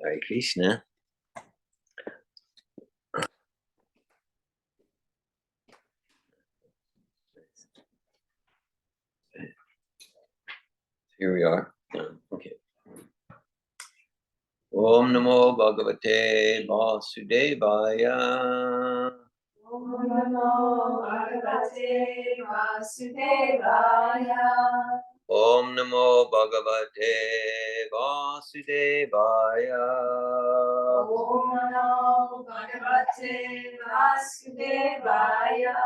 Hare Krishna. Here we are. Okay. Om Namo Bhagavate Vasudevaya. Om Namo Bhagavate Vasudevaya. Om Namo Bhagavate Vasudevaya. Om Namo Bhagavate Vasudevaya.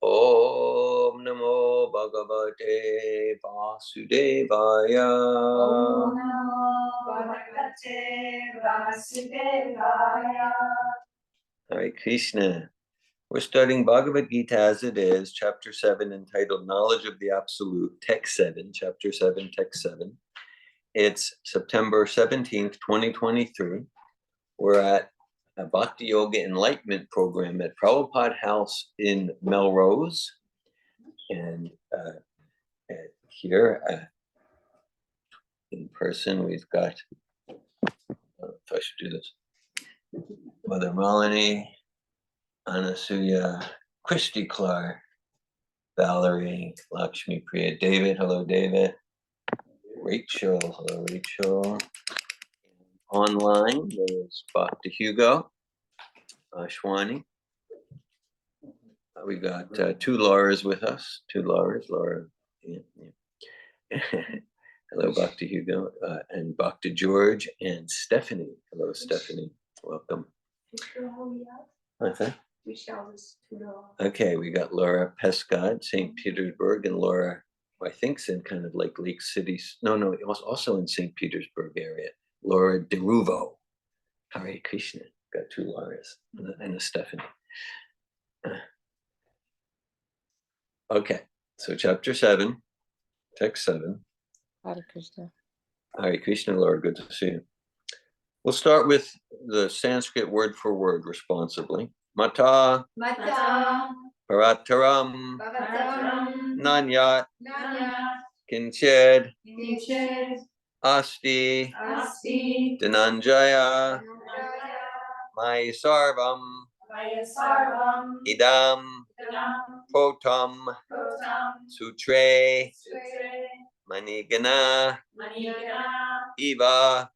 Om Namo Bhagavate Vasudevaya. Om Namo Bhagavate Vasudevaya. Hare Krishna. We're studying Bhagavad Gita as it is, chapter 7, entitled Knowledge of the Absolute, text 7, chapter 7, text 7. It's September 17th, 2023. We're at a Bhakti Yoga Enlightenment program at Prabhupada House in Melrose. And here in person, we've got, I don't know if I should do this, Mother Malini, Anasuya, Christy Clark, Valerie, Lakshmi Priya, David, hello David, Rachel, hello Rachel. Online, there's Bhakti Hugo, Ashwani. We got two Lauras with us, two Lauras, Laura. Yeah. Hello, Bhakti Hugo, and Bhakti George and Stephanie. Hello, Stephanie. Welcome. Okay, we got Laura Pescod, St. Petersburg, and Laura, who I think's in kind of like Lake City. No, it was also in St. Petersburg area. Laura DeRuvo. Hare Krishna. Got two Lauras and a Stephanie. Okay, so chapter 7, text 7. Hare Krishna. Hare Krishna, Laura, good to see you. We'll start with the Sanskrit word for word responsibly. Mata, Parataram, Nanyat, Kinchid, Asti, Dhananjaya, Mai Sarvam, Idam, Potam, Sutre, Manigana, Eva,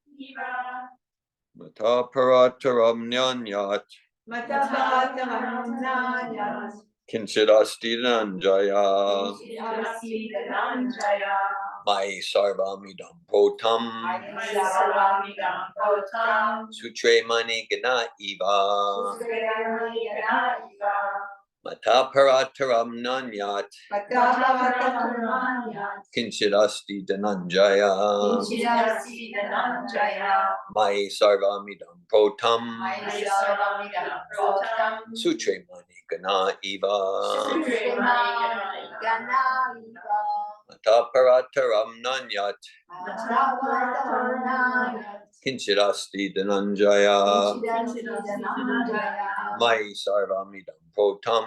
Mata Parataram Nyanyat, Kinchidasti Dhananjaya, Mai Sarvamidam Potam, Sutre Manigana Eva, Mata Parataram Nanyat, Kinchidasti Dhananjaya, Mai Sarvamidam Potam, Sutre Manigana Eva, Mata Parataram Nanyat, Kinchidasti Dhananjaya, Mai Sarvamidam Potam,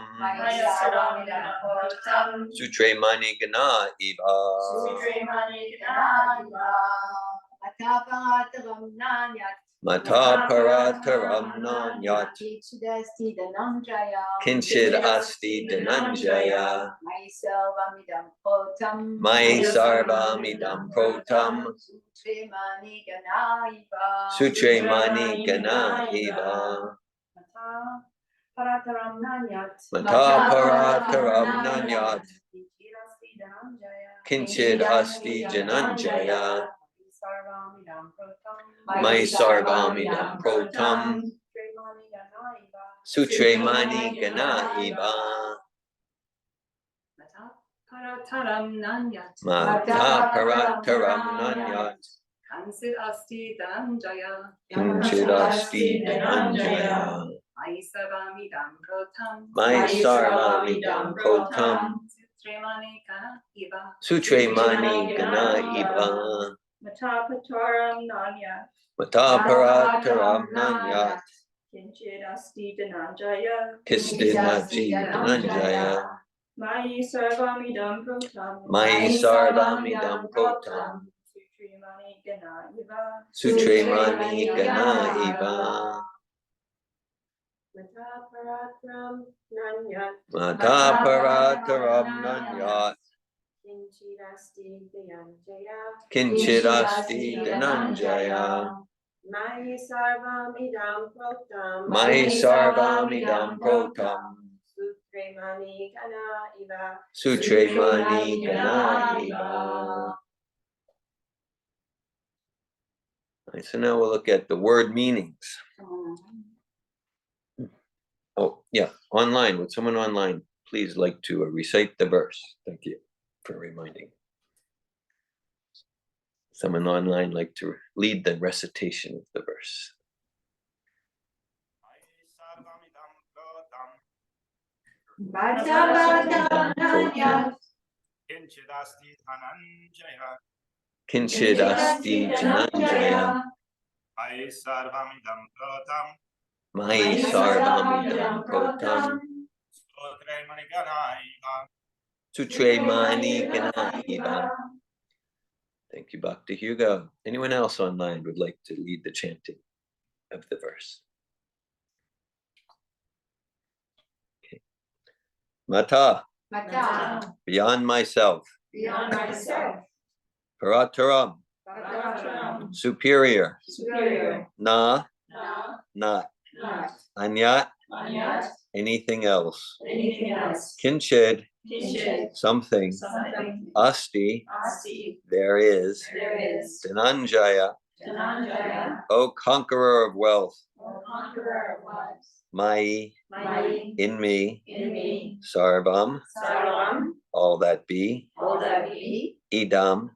Sutre Manigana Eva, Mata Parataram Nanyat, Kinchid Asti Dhananjaya, Mai Sarvamidam Potam, Sutre Mani Gana Eva, Mata Parataram Nanyat, Kinchid Asti Dhananjaya, Mai Sarvamidam Protam, Sutre Mani Gana Eva, Mata Parataram Nanyat, Kinchid Asti Dhananjaya, Kinchid Asti Dhananjaya, Mai Sarvamidam Protam, Sutre Mani Gana Eva, Mata Parataram Nanyat, Mata Parataram Nanyat, Kinchid Asti Dhananjaya, Kinchid Asti Dhananjaya, Mai Sarvamidam Protam, Mai Sarvamidam Protam, Mani Gana Iva. Sutre Mani Gana Iva. Mataparatram Nanyat. Mataparataram Nanyat. Kinchirasti Dayanjaya. Kinchirasti Dhananjaya. Mai Sarvam Idam Protam. Mai Sarvam Idam Protam. Sutre Mani Gana Iva. Sutre Mani Gana Iva. Right, so now we'll look at the word meanings. Oh, yeah, online. Would someone online please like to recite the verse? Thank you for reminding. Someone online like to lead the recitation of the verse. Kinchidasti Dhananjaya. Mai Sarvamidam Protam. Sutre Mani Gana Iva. Thank you, Bhakti Hugo. Anyone else online would like to lead the chanting of the verse? Okay. Mata. Beyond myself. Parataram. Superior. Na. Not. Anyat. Anything else. Kinchid. Something. Asti. There is. Dhananjaya. O conqueror of wealth. Mai. In me. Sarvam. All that be. Idam.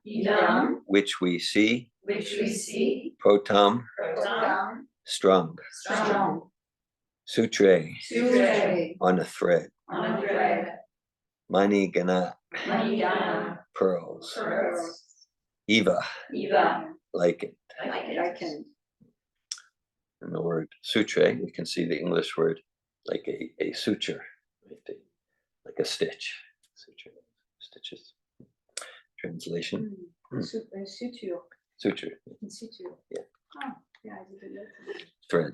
Which we see. Protam. Strung. Sutre. On a thread. Mani Gana. Pearls. Eva. Likened. And the word sutre, you can see the English word like a suture, right? Like a stitch. Suture. Stitches. Translation. Suture. Suture. Yeah. Oh, yeah, I did it. Thread.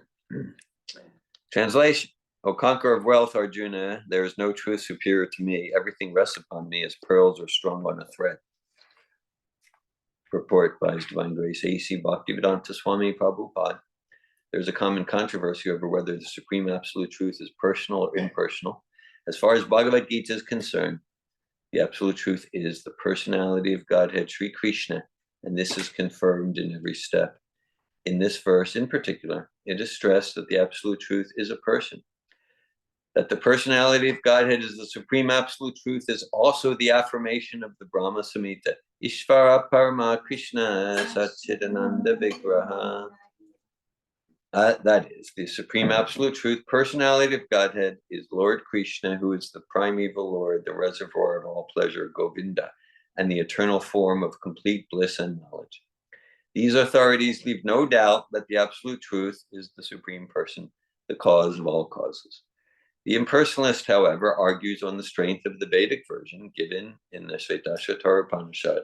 Translation. O conqueror of wealth, Arjuna, there is no truth superior to me. Everything rests upon me as pearls are strung on a thread. Purport by His Divine Grace A.C. Bhaktivedanta Swami Prabhupada. There's a common controversy over whether the Supreme Absolute Truth is personal or impersonal. As far as Bhagavad Gita is concerned, the Absolute Truth is the personality of Godhead Sri Krishna, and this is confirmed in every step. In this verse in particular, it is stressed that the Absolute Truth is a person. That the personality of Godhead is the Supreme Absolute Truth is also the affirmation of the Brahma Samhita. Ishvara Parama Krishna Satchidananda Vigraha. That is, the Supreme Absolute Truth, personality of Godhead, is Lord Krishna, who is the primeval Lord, the reservoir of all pleasure, Govinda, and the eternal form of complete bliss and knowledge. These authorities leave no doubt that the Absolute Truth is the Supreme Person, the cause of all causes. The impersonalist, however, argues on the strength of the Vedic version given in the Shvetashvatara Upanishad.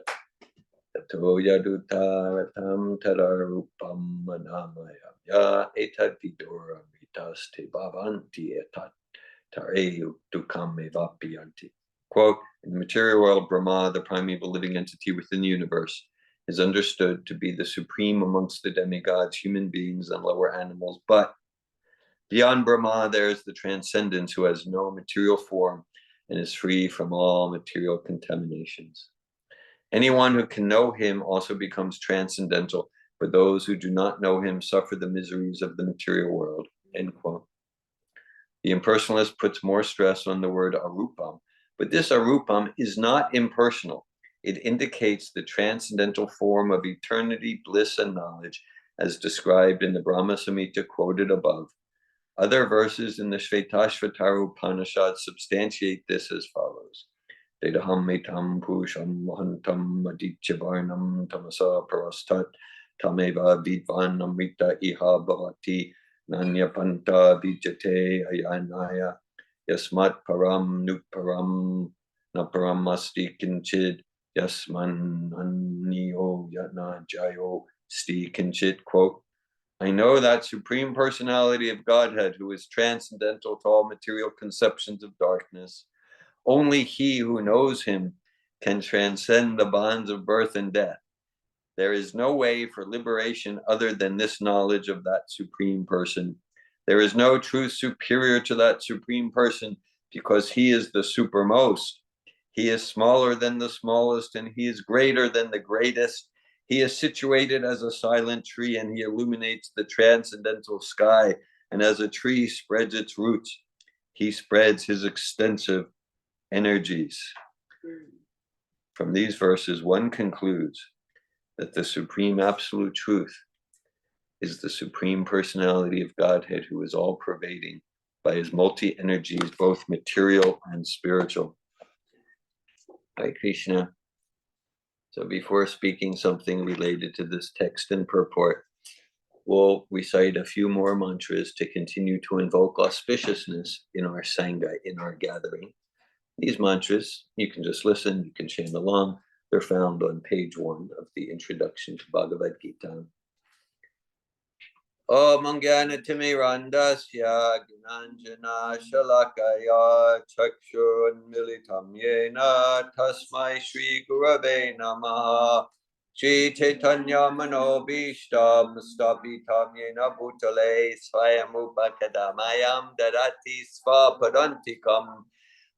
Tato yadutaratam tadarupam manamaya etad vidura vitas te bhavanti etat tare dukam evapiyanti. Quote, in the material world, Brahma, the primeval living entity within the universe, is understood to be the supreme amongst the demigods, human beings, and lower animals. But beyond Brahma, there is the transcendence who has no material form and is free from all material contaminations. Anyone who can know him also becomes transcendental, for those who do not know him suffer the miseries of the material world. End quote. The impersonalist puts more stress on the word arupam, but this arupam is not impersonal. It indicates the transcendental form of eternity, bliss, and knowledge, as described in the Brahma Samhita quoted above. Other verses in the Shvetashvatara Upanishad substantiate this as follows. Dedaham metam purusham mahantam adityavarnam tamasa parastat tameva vidvan amrita iha bhavati nanyapanta vijate ayanaya yasmat param nuparam naparam asti kinchid Yasman Anyo Yatna Jayo Sti Kinchit, quote, I know that Supreme Personality of Godhead who is transcendental to all material conceptions of darkness. Only he who knows him can transcend the bonds of birth and death. There is no way for liberation other than this knowledge of that Supreme Person. There is no truth superior to that Supreme Person because he is the supermost. He is smaller than the smallest and he is greater than the greatest. He is situated as a silent tree and he illuminates the transcendental sky. And as a tree spreads its roots, he spreads his extensive energies. From these verses, one concludes that the Supreme Absolute Truth is the Supreme Personality of Godhead who is all pervading by his multi-energies, both material and spiritual. Hare Krishna. So before speaking something related to this text and purport, we'll recite a few more mantras to continue to invoke auspiciousness in our Sangha, in our gathering. These mantras, you can just listen, you can chant along. They're found on page 1 of the introduction to Bhagavad Gita. Om Jnana-timirandasya Gnanjana Shalakaya Chakshur Militam Yena Tasmai Shri Gurave Namaha Shri Chaitanya Manobishtam Stapitam Yena Bhutale Swayam Upakadamayam Dadati Svapadantikam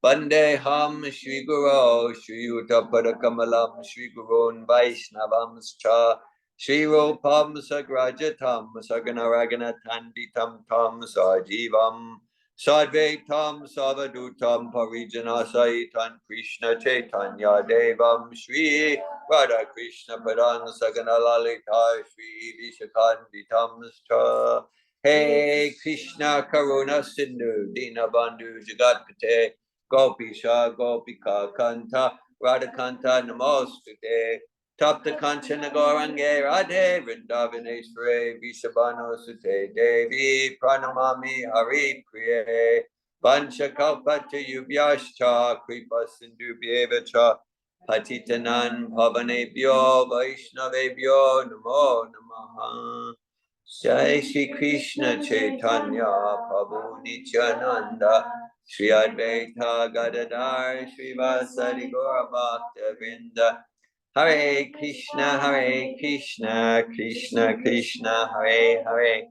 Vandeham Shri Guru Shri Yuta Padakamalam Shri Gurun Vaishnavamscha Shri Rupam Sagrajatam Saganaragana Tanditam Tam Sajivam Sadvaitam Savadutam Parijana Saitan Krishna Chaitanya Devam Shri Radha Krishna Padan Sagana Lalita Shri Vishakanditam Scha Hey Krishna Karuna Sindhu Dinabandhu Jagatpate Gopisha Gopika Kanta Radhakanta Namostute Tapta Kanchana Gaurange Radhe Vrindavaneshware Vishabhano Sute Devi Pranamami Hari Priye Vanchakalpata Yubhyascha Kripa Sindhubhyevacha Patitanan Pavanebhyo Vaishnavebhyo Namo Namaha Jai Shri Krishna Chaitanya Prabhu Nityananda Shri Advaita Gadadhar Shri Vasari Gaura Bhakta Vrinda Hare Krishna, Krishna Krishna, Hare Hare,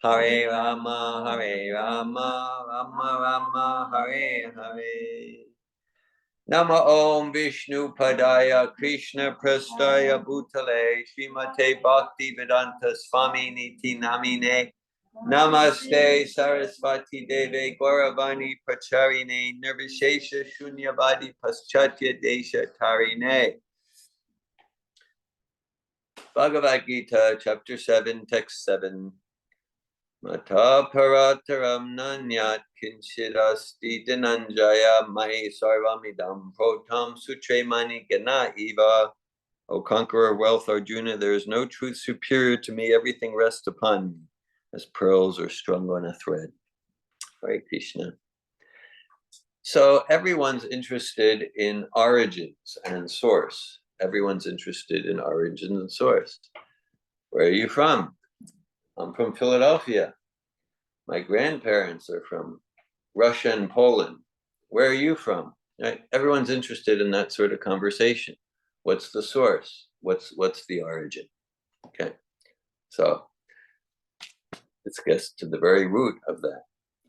Hare Rama, Rama Rama, Hare Hare. Nama Om Vishnu Padaya Krishna Prastaya Bhutale Srimate Bhakti Vedanta Swami Niti Namine Namaste Saraswati Deve Gauravani Pracharine Nirvishesha Shunyavadi Paschatya Desha Tarine. Bhagavad Gita, chapter 7, text 7. Mata parataram nanyat kinchidasti dhananjaya mai sarvamidam protam sutre mani gana eva. O conqueror of wealth, Arjuna, there is no truth superior to me. Everything rests upon me, as pearls are strung on a thread. Hare Krishna. So everyone's interested in origins and source. Everyone's interested in origin and source. Where are you from? I'm from Philadelphia. My grandparents are from Russia and Poland. Where are you from? Right? Everyone's interested in that sort of conversation. What's the source? What's the origin? Okay. So let's get to the very root of that.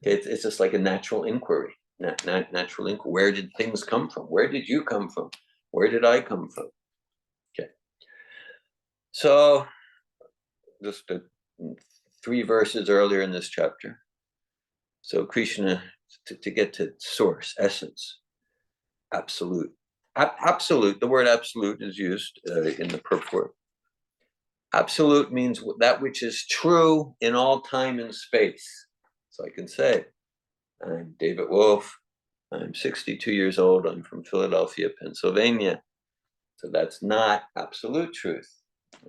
Okay, it's just like a natural inquiry. Natural inquiry. Where did things come from? Where did you come from? Where did I come from? Okay. So just 3 verses earlier in this chapter. So Krishna, to get to source, essence, absolute. Absolute, the word absolute is used in the purport. Absolute means that which is true in all time and space. So I can say, I'm David Wolf, I'm 62 years old, I'm from Philadelphia, Pennsylvania. So that's not absolute truth.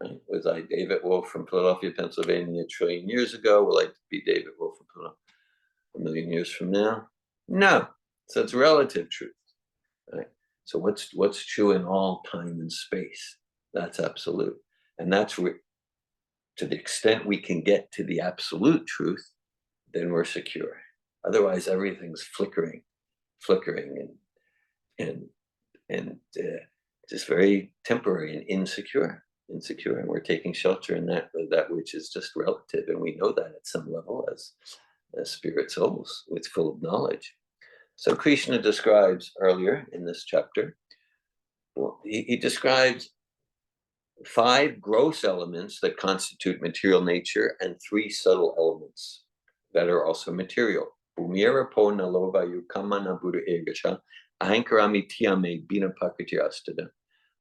Right? Was I David Wolf from Philadelphia, Pennsylvania a trillion years ago? Will I be David Wolf from Philadelphia a million years from now? No. So it's relative truth. Right? So what's true in all time and space? That's absolute. And that's where, to the extent we can get to the absolute truth, then we're secure. Otherwise, everything's flickering and just very temporary and insecure, and we're taking shelter in that which is just relative, and we know that at some level as spirit souls with full of knowledge. So Krishna describes earlier in this chapter, well, he describes 5 gross elements that constitute material nature and 3 subtle elements that are also material. Bhumira po nalovayu kamana buddha egasha ahankarami tiyame bina prakriti astada.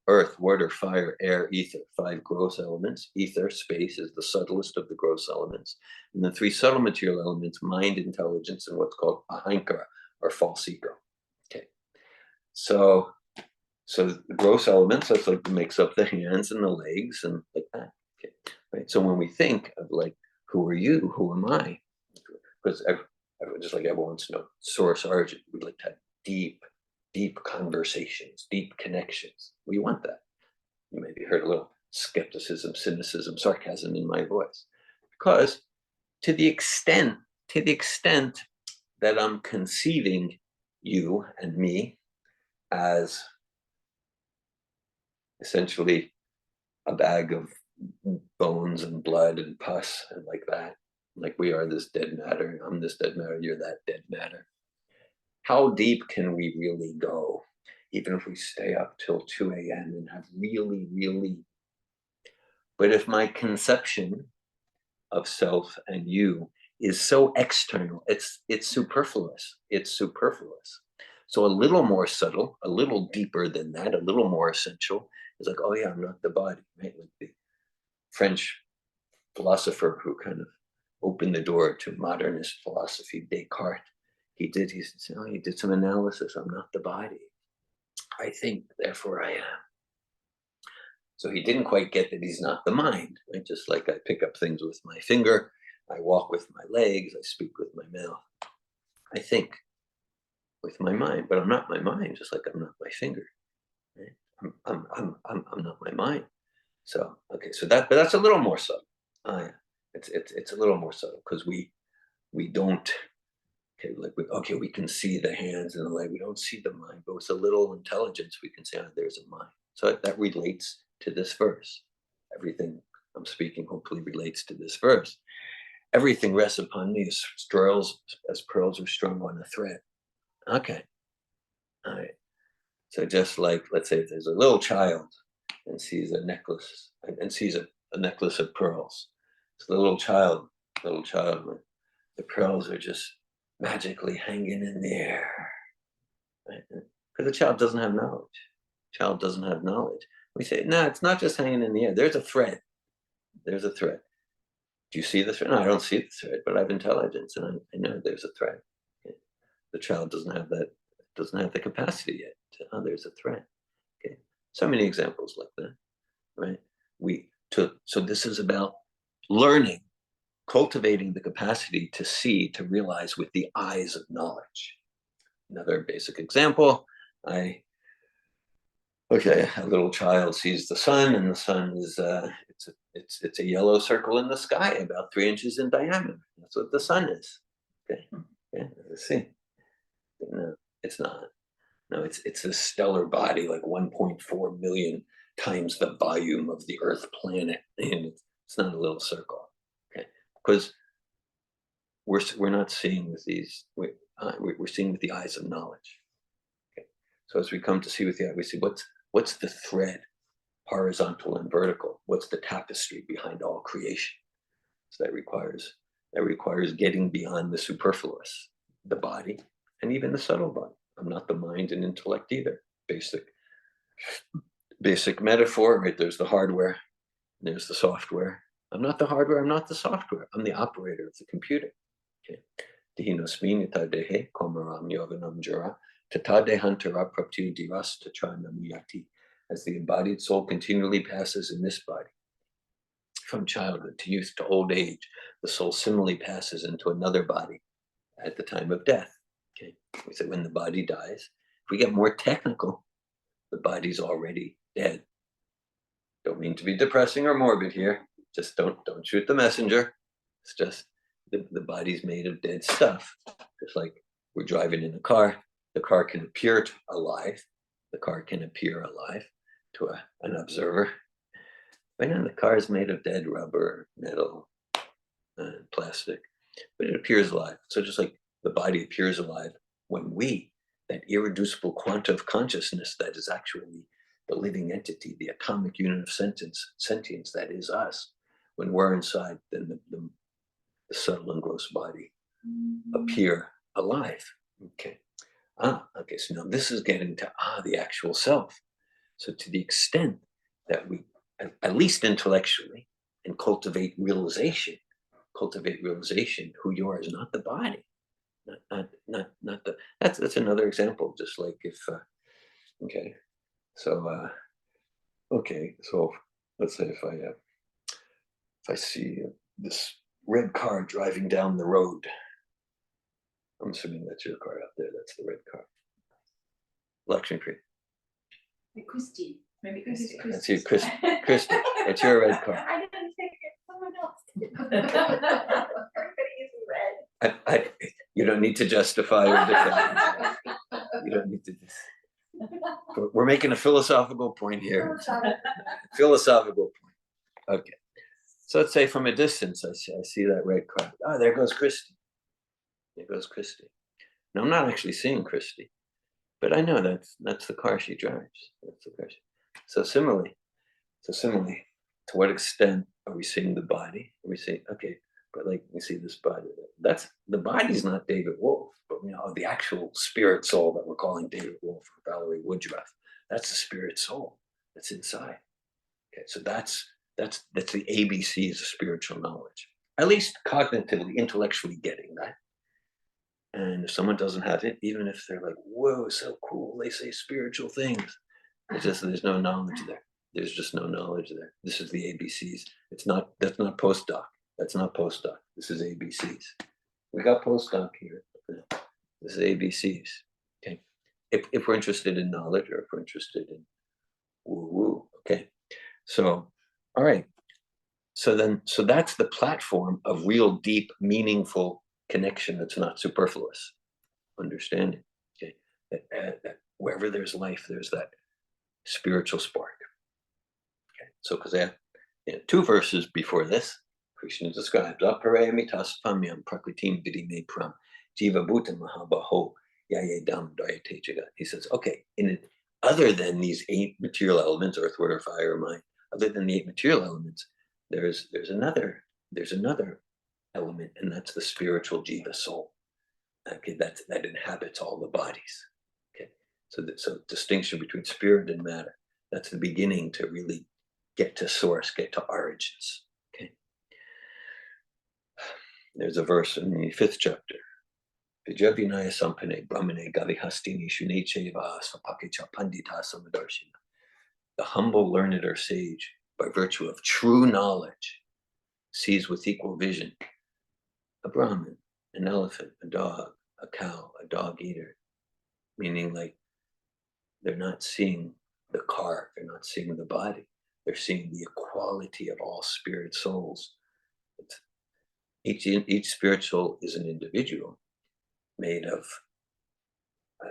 Earth, water, fire, air, ether, 5 gross elements. Ether, space, is the subtlest of the gross elements. And the 3 subtle material elements, mind, intelligence, and what's called ahankara, or false ego. Okay. So the gross elements, that's like makes up the hands and the legs and like that. Okay. Right. So when we think of like, who are you? Who am I? Because just like everyone wants to know, source origin, we'd like to have deep conversations, deep connections. We want that. You maybe heard a little skepticism, cynicism, sarcasm in my voice. Because to the extent that I'm conceiving you and me as essentially a bag of bones and blood and pus and like that, like we are this dead matter, I'm this dead matter, you're that dead matter. How deep can we really go, even if we stay up till 2 a.m. and have really, but if my conception of self and you is so external, it's superfluous. It's superfluous. So a little more subtle, a little deeper than that, a little more essential is like, oh yeah, I'm not the body, right? Like the French philosopher who kind of opened the door to modernist philosophy, Descartes. He did some analysis. I'm not the body. I think, therefore I am. So he didn't quite get that he's not the mind, right? Just like I pick up things with my finger, I walk with my legs, I speak with my mouth. I think with my mind, but I'm not my mind, just like I'm not my finger. Right? I'm not my mind. So okay, so that's a little more subtle. Yeah. It's a little more subtle because we don't. Okay, we can see the hands and the leg. We don't see the mind, but with a little intelligence, we can say, there's a mind. So that relates to this verse. Everything I'm speaking hopefully relates to this verse. Everything rests upon me as pearls are strung on a thread. Okay. All right. So just like, let's say if there's a little child and sees a necklace and sees a necklace of pearls. So the little child, the pearls are just magically hanging in the air. Right? Because the child doesn't have knowledge. We say, no, it's not just hanging in the air. There's a thread. Do you see the thread? No, I don't see the thread, but I have intelligence and I know there's a thread. Okay. The child doesn't have the capacity yet. There's a thread. Okay. So many examples like that, right? So this is about learning, cultivating the capacity to see, to realize with the eyes of knowledge. Another basic example, a little child sees the sun, and the sun is it's a yellow circle in the sky about 3 inches in diameter. That's what the sun is. Okay, yeah, let's see. No, it's not. No, it's a stellar body, like 1.4 million times the volume of the Earth planet, and it's not a little circle. Okay, because we're not seeing with these. We're seeing with the eyes of knowledge. Okay, so as we come to see with the eye, we see what's the thread, horizontal and vertical. What's the tapestry behind all creation? So that requires getting beyond the superfluous, the body, and even the subtle body. I'm not the mind and intellect either. Basic metaphor, right? There's the hardware, there's the software. I'm not the hardware, I'm not the software. I'm the operator of the computer. Okay. As the embodied soul continually passes in this body, from childhood to youth to old age, the soul similarly passes into another body at the time of death. Okay, we say when the body dies. If we get more technical, the body's already dead. Don't mean to be depressing or morbid here. Just don't shoot the messenger. It's just the body's made of dead stuff. Just like we're driving in a car, the car can appear alive. The car can appear alive to an observer. But now the car is made of dead rubber, metal, plastic, but it appears alive. So just like the body appears alive when we, that irreducible quanta of consciousness that is actually the living entity, the atomic unit of sentience that is us, when we're inside, then the subtle and gross body appear alive. Okay. Okay, so now this is getting to the actual self. So to the extent that we, at least intellectually, and cultivate realization who you are is not the body, not the. That's another example. Just like if, okay, so okay, so let's say if I see this red car driving down the road. I'm assuming that's your car out there. That's the red car. Lakshmi Priya. Christy. Maybe Christy. That's you, Christy. Christy, it's your red car. I didn't think it. Someone else did. Everybody is red. You don't need to justify or defend. You don't need to. We're making a philosophical point here. Philosophical point. Okay. So let's say from a distance, I see that red car. There goes Christy. There goes Christy. Now I'm not actually seeing Christy, but I know that's the car she drives. That's the car. So similarly, to what extent are we seeing the body? Are we saying, okay, but like we see this body. That's the body's not David Wolf, but the actual spirit soul that we're calling David Wolf or Valerie Woodruff. That's the spirit soul that's inside. Okay, so that's the ABCs of spiritual knowledge. At least cognitively, intellectually getting that. And if someone doesn't have it, even if they're like, whoa, so cool, they say spiritual things. It's just there's no knowledge there. There's just no knowledge there. This is the ABCs. That's not postdoc. That's not postdoc. This is ABCs. We got postdoc here. This is ABCs. Okay. If we're interested in knowledge or if we're interested in woo-woo. Okay. So, all right. So that's the platform of real deep, meaningful connection that's not superfluous. Understanding. Okay. That wherever there's life, there's that spiritual spark. Okay. So because two verses before this, Krishna describes aparayamitasvamyam prakritim vidime pram jiva bhuta mahabaho yaye dam dayate jagat. He says, okay, other than these 8 material elements, earth, water, fire, mind, other than the 8 material elements, there's another element, and that's the spiritual jiva soul. Okay, that inhabits all the bodies. Okay, so distinction between spirit and matter. That's the beginning to really get to source, get to origins. Okay, there's a verse in the 5th chapter. Vijavinaya sampane brahmane gavihastini shunecheva svapakecha pandita samadarshina. The humble, learned, or sage, by virtue of true knowledge, sees with equal vision a Brahmin, an elephant, a dog, a cow, a dog eater. Meaning, like, they're not seeing the car, they're not seeing the body, they're seeing the equality of all spirit souls. Each spirit soul is an individual made of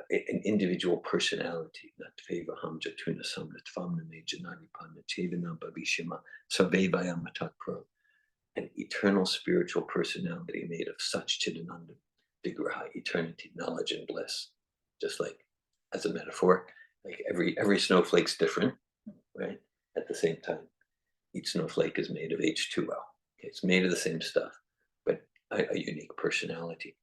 an individual personality. An eternal spiritual personality made of such Chidananda, Vigraha, eternity, knowledge, and bliss. Just like, as a metaphor, like every snowflake's different, right? At the same time, each snowflake is made of H2O. Okay, it's made of the same stuff, but a unique personality.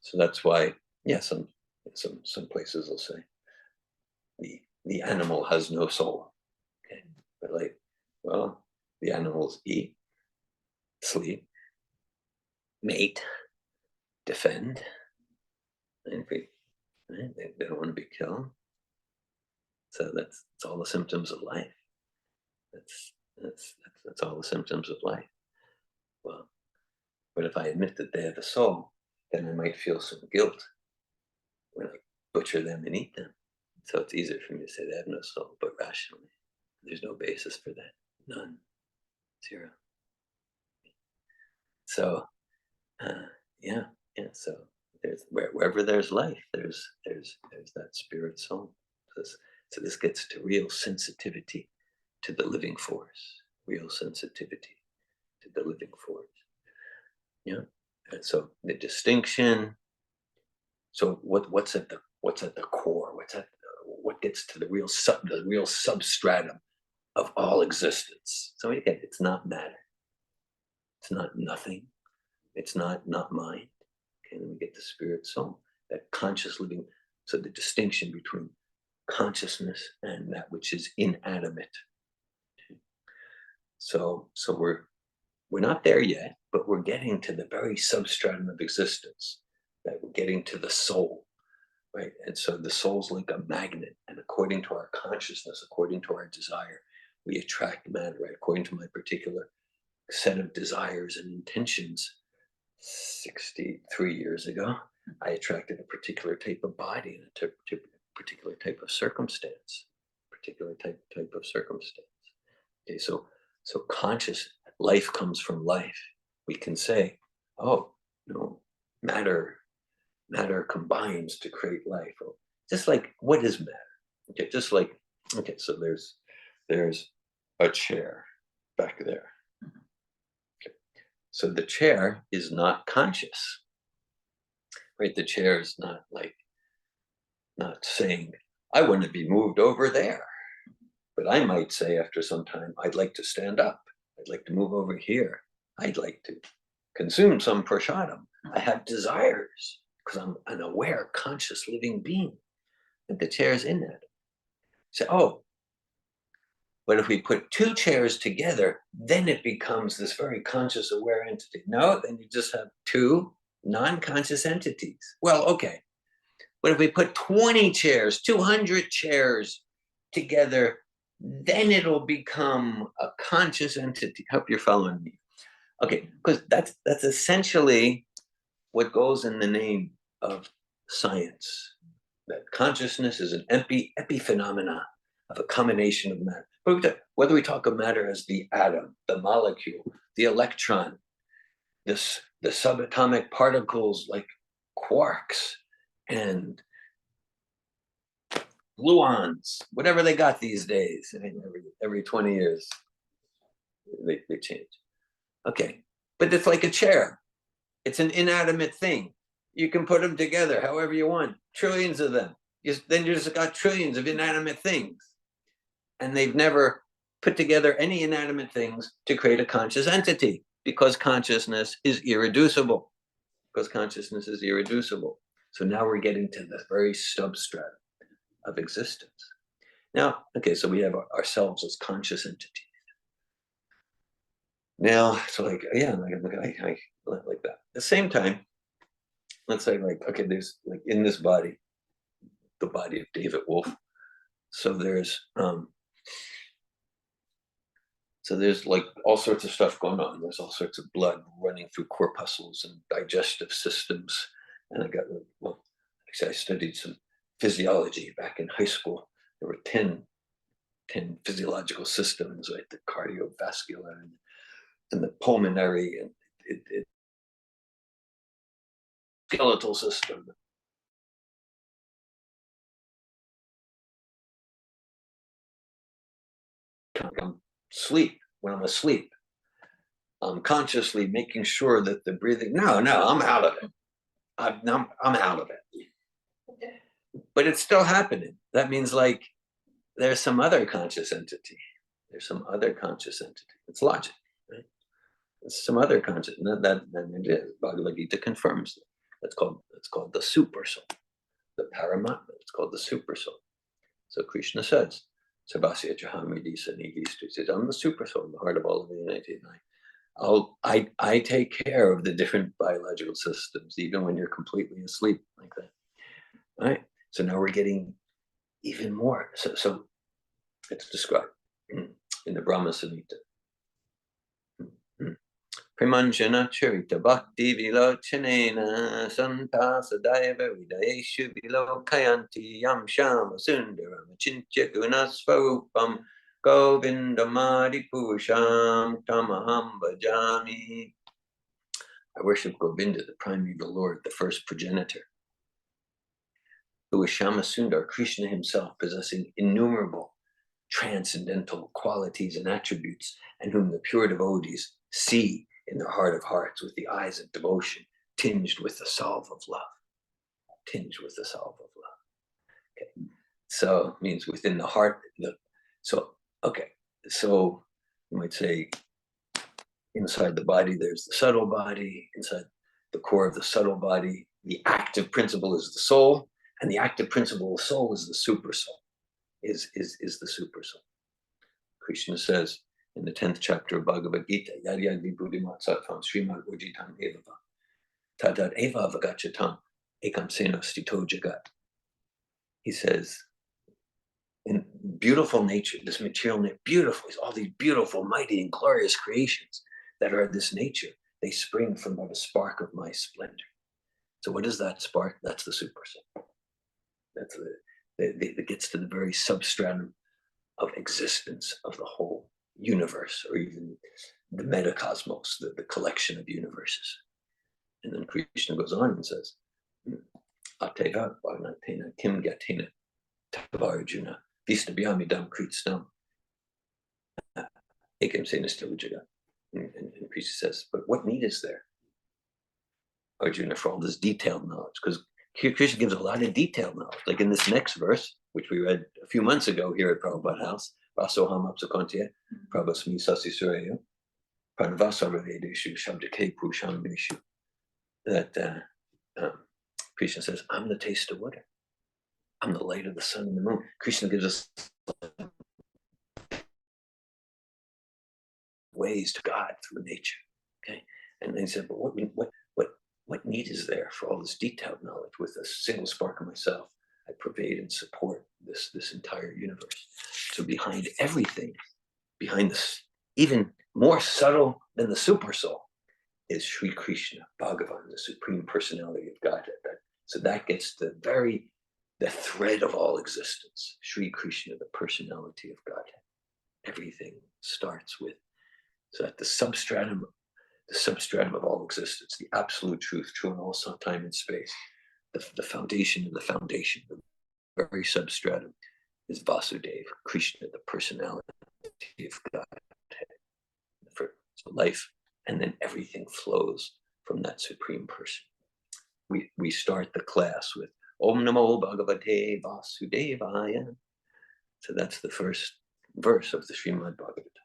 So that's why, some places will say the animal has no soul. Okay, but like, well, the animals eat, sleep, mate, defend, and they don't want to be killed. So that's all the symptoms of life. That's all the symptoms of life. Well, but if I admit that they have a soul, then I might feel some guilt when I butcher them and eat them. So it's easier for me to say they have no soul, but rationally, there's no basis for that. None. Zero. So, yeah. So there's wherever there's life, there's that spirit soul. So this gets to real sensitivity to the living force. Real sensitivity to the living force. Yeah. And so the distinction. So what's at the core? What gets to the real substratum of all existence? So again, it's not matter. It's not nothing. It's not mind. Okay, then we get the spirit soul, that conscious living. So the distinction between consciousness and that which is inanimate. Okay. So we're not there yet, but we're getting to the very substratum of existence. That we're getting to the soul, right? And so the soul's like a magnet, and according to our consciousness, according to our desire, we attract matter, right? According to my particular set of desires and intentions, 63 years ago, I attracted a particular type of body and a particular type of circumstance, Okay, so conscious life comes from life. We can say, oh, matter combines to create life. Oh, just like, what is matter? Okay, just like, okay, so there's a chair back there. Okay. So the chair is not conscious, right? The chair is not saying, I want to be moved over there. But I might say after some time, I'd like to stand up. I'd like to move over here. I'd like to consume some prasadam. I have desires because I'm an aware, conscious, living being. And the chair's in that. So, oh, but if we put two chairs together, then it becomes this very conscious, aware entity. No, then you just have two non-conscious entities. Well, okay. But if we put 20 chairs, 200 chairs together, then it'll become a conscious entity. Hope you're following me. Okay, because that's essentially what goes in the name of science. That consciousness is an epiphenomena of a combination of matter. Whether we talk of matter as the atom, the molecule, the electron, the subatomic particles like quarks and gluons, whatever they got these days. I mean, every 20 years, they change. Okay, but it's like a chair. It's an inanimate thing. You can put them together however you want, trillions of them. Then you just got trillions of inanimate things. And they've never put together any inanimate things to create a conscious entity because consciousness is irreducible. So now we're getting to the very substratum of existence. Now, okay, so we have ourselves as conscious entities. Now, so like, yeah, I like that. At the same time, let's say like, okay, there's like in this body, the body of David Wolf. So there's like all sorts of stuff going on. There's all sorts of blood running through corpuscles and digestive systems. And actually I studied some physiology back in high school. There were 10 physiological systems, right? The cardiovascular and the pulmonary and skeletal system. When I'm asleep, I'm consciously making sure that the breathing, no, I'm out of it. I'm out of it. But it's still happening. That means like there's some other conscious entity. It's logic, right? It's some other conscious, that Bhagavad Gita confirms. It's called the super soul, the Paramatma. It's called the super soul. So Krishna says, Sabasya Jahamidi Sanidhi says, I'm the super soul, the heart of all of the unity. I take care of the different biological systems, even when you're completely asleep like that. All right. So now we're getting even more. So it's described in the Brahma Samhita. Primanjana Charita Bhakti Vilochanena Santa Sadaiva Vidayeshu Vilokayanti Yam Shama Sundaram Chincha Gunasvarupam Govinda Madi Purusham Tamaham Bhajami. I worship Govinda, the primeval Lord, the first progenitor, who is Shama Sundar, Krishna himself, possessing innumerable transcendental qualities and attributes, and whom the pure devotees see in their heart of hearts with the eyes of devotion, tinged with the salve of love. Tinged with the salve of love. Okay. So it means within the heart. So you might say inside the body, there's the subtle body. Inside the core of the subtle body, the active principle is the soul, and the active principle of the soul is the super soul. Is the super soul. Krishna says in the 10th chapter of Bhagavad Gita, Yad Yad Vibhuti Matsatam Srimad Ujitam Evava Tadat Eva Vagachatam Ekam Sena Stito Jagat. He says, in beautiful nature, this material nature, beautiful, all these beautiful, mighty, and glorious creations that are this nature, they spring from the spark of my splendor. So what is that spark? That's the super soul. That's that gets to the very substratum of existence of the whole universe, or even the metacosmos, the collection of universes. And then Krishna goes on and says, Ateva Bhagnatena Kim Gatena Tavarjuna Vistabhyamidam Kritsnam Ekam Sena Stilajaga. And Krishna says, but what need is there, Arjuna, for all this detailed knowledge? Because Krishna gives a lot of detailed knowledge. Like in this next verse, which we read a few months ago here at Prabhupada House, Vasoham Apsakontya, Prabhasmi Sasisurayo, Pranavasaravedeshu, Shabdake Purushambeshu, that Krishna says, I'm the taste of water. I'm the light of the sun and the moon. Krishna gives us ways to God through nature. Okay. And he said, but what need is there for all this detailed knowledge? With a single spark of myself, I pervade and support this entire universe. So behind everything, behind this, even more subtle than the super soul, is Sri Krishna, Bhagavan, the supreme personality of Godhead. So that gets the thread of all existence. Sri Krishna, the personality of Godhead. Everything starts with, so at the substratum of all existence, the absolute truth, true in all time and space, the foundation of the foundation, the very substratum is Vasudeva, Krishna, the personality of Godhead. For life, and then everything flows from that supreme person. We start the class with Om Namo Bhagavate Vasudevaya. So that's the first verse of the Srimad Bhagavatam.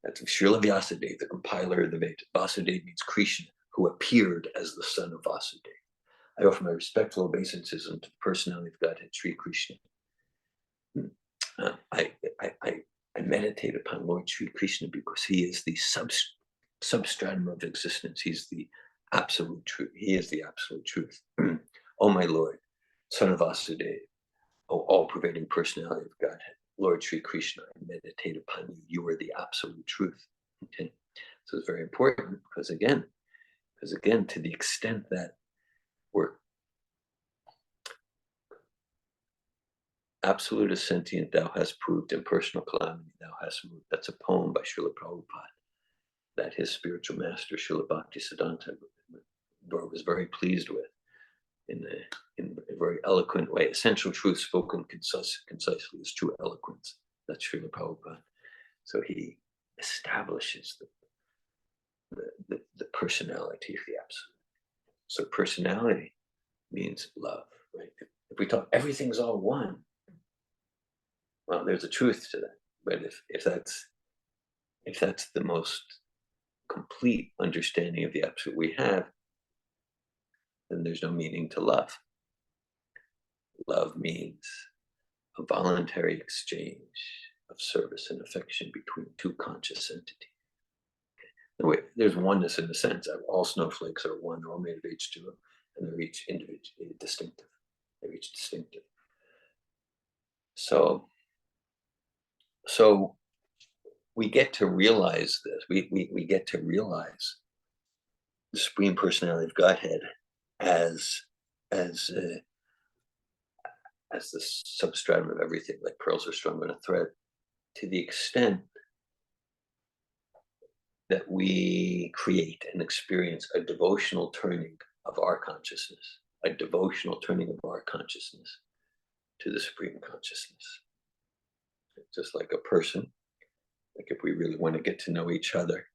That's Srila Vyasadeva, the compiler of the Vedas. Vasudeva means Krishna, who appeared as the son of Vasudeva. I offer my respectful obeisances unto the personality of Godhead, Sri Krishna. I meditate upon Lord Sri Krishna because he is the substratum of existence. He's the absolute truth. He is the absolute truth. Oh, my Lord, son of Vasudeva, oh, all-pervading personality of Godhead, Lord Sri Krishna, I meditate upon you. You are the absolute truth. Okay, so it's very important because again, to the extent that we're absolute is sentient, thou hast proved impersonal calamity, thou hast moved. That's a poem by Srila Prabhupada that his spiritual master, Srila Bhaktisiddhanta, was very pleased with in a very eloquent way. Essential truth spoken concisely is true eloquence. That's Srila Prabhupada. So he establishes the personality of the absolute. So personality means love, right? If we talk everything's all one, well, there's a truth to that. But if that's the most complete understanding of the absolute we have, then there's no meaning to love. Love means a voluntary exchange of service and affection between two conscious entities. Okay. There's oneness in the sense that all snowflakes are one, they're all made of H2O, and they're each individually distinctive. They're each distinctive. So we get to realize this. We get to realize the Supreme Personality of Godhead as the substratum of everything, like pearls are strung on a thread, to the extent that we create and experience a devotional turning of our consciousness, a devotional turning of our consciousness to the Supreme Consciousness. Just like a person, like if we really want to get to know each other,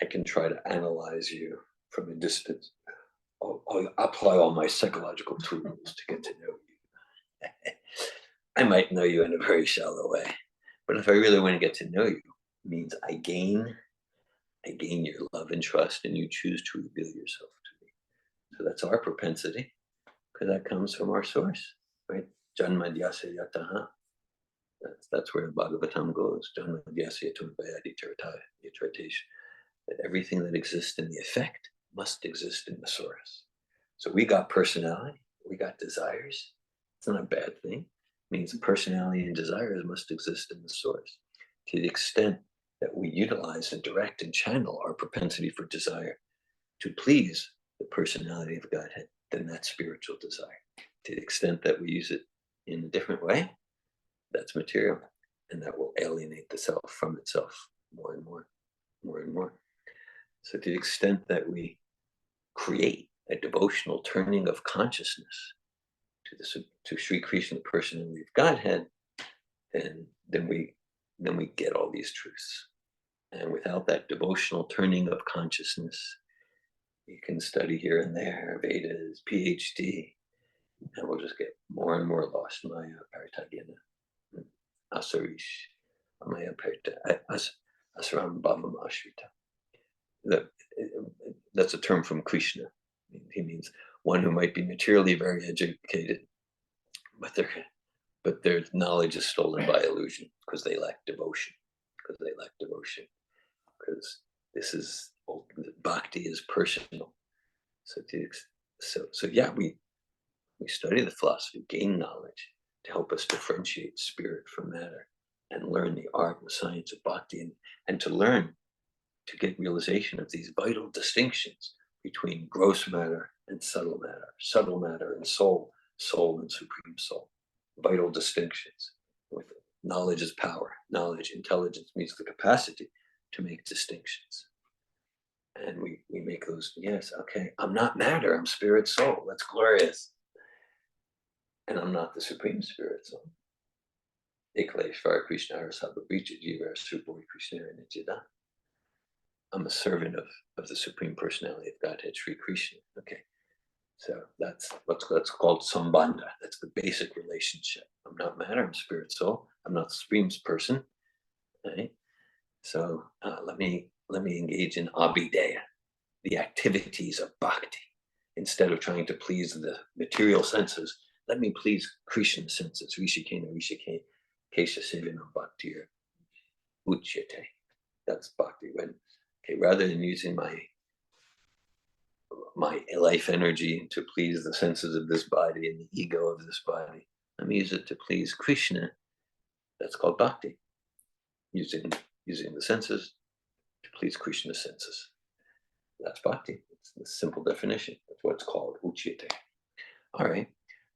I can try to analyze you from a distance. I'll apply all my psychological tools to get to know you. I might know you in a very shallow way, but if I really want to get to know you, it means I gain your love and trust, and you choose to reveal yourself to me. So that's our propensity, because that comes from our source, right? Janma Dhyasa Yataha. That's where the Bhagavatam goes. Janma Dhyasa Yatun that everything that exists in the effect must exist in the source. So we got personality, we got desires. It's not a bad thing. It means personality and desires must exist in the source. To the extent that we utilize and direct and channel our propensity for desire to please the personality of Godhead, then that's spiritual desire. To the extent that we use it in a different way, that's material, and that will alienate the self from itself more and more, more and more. So to the extent that we create a devotional turning of consciousness to Sri Krishna, the personality of Godhead, then we get all these truths. And without that devotional turning of consciousness, you can study here and there, Vedas, PhD, and we'll just get more and more lost. Maya Paritagena, Asarish, Maya Parita, Asaram Bhavam Ashrita. That's a term from Krishna. He means one who might be materially very educated, but their knowledge is stolen by illusion because they lack devotion. Because this is bhakti is personal. So yeah, we study the philosophy, gain knowledge to help us differentiate spirit from matter, and learn the art and science of bhakti, and to learn to get realization of these vital distinctions between gross matter and subtle matter and soul and supreme soul. Vital distinctions. With knowledge is power. Knowledge, intelligence means the capacity to make distinctions. And we make those, yes, okay, I'm not matter, I'm spirit soul. That's glorious. And I'm not the supreme spirit soul. Ekleshvara Krishna Sabhabricha Jiva Supori Krishna Nijida. I'm a servant of the Supreme Personality of Godhead, Sri Krishna. Okay, so that's called Sambandha. That's the basic relationship. I'm not matter, I'm spirit soul. I'm not the supreme person. Right? So let me engage in abhideya, the activities of bhakti. Instead of trying to please the material senses, let me please Krishna's senses. Rishikena Kesha Sevana Bhakti Uchyate. That's bhakti. Rather than using my life energy to please the senses of this body and the ego of this body, let me use it to please Krishna. That's called bhakti. Using the senses to please Krishna's senses. That's bhakti. It's the simple definition. That's what it's called, uchyate. All right.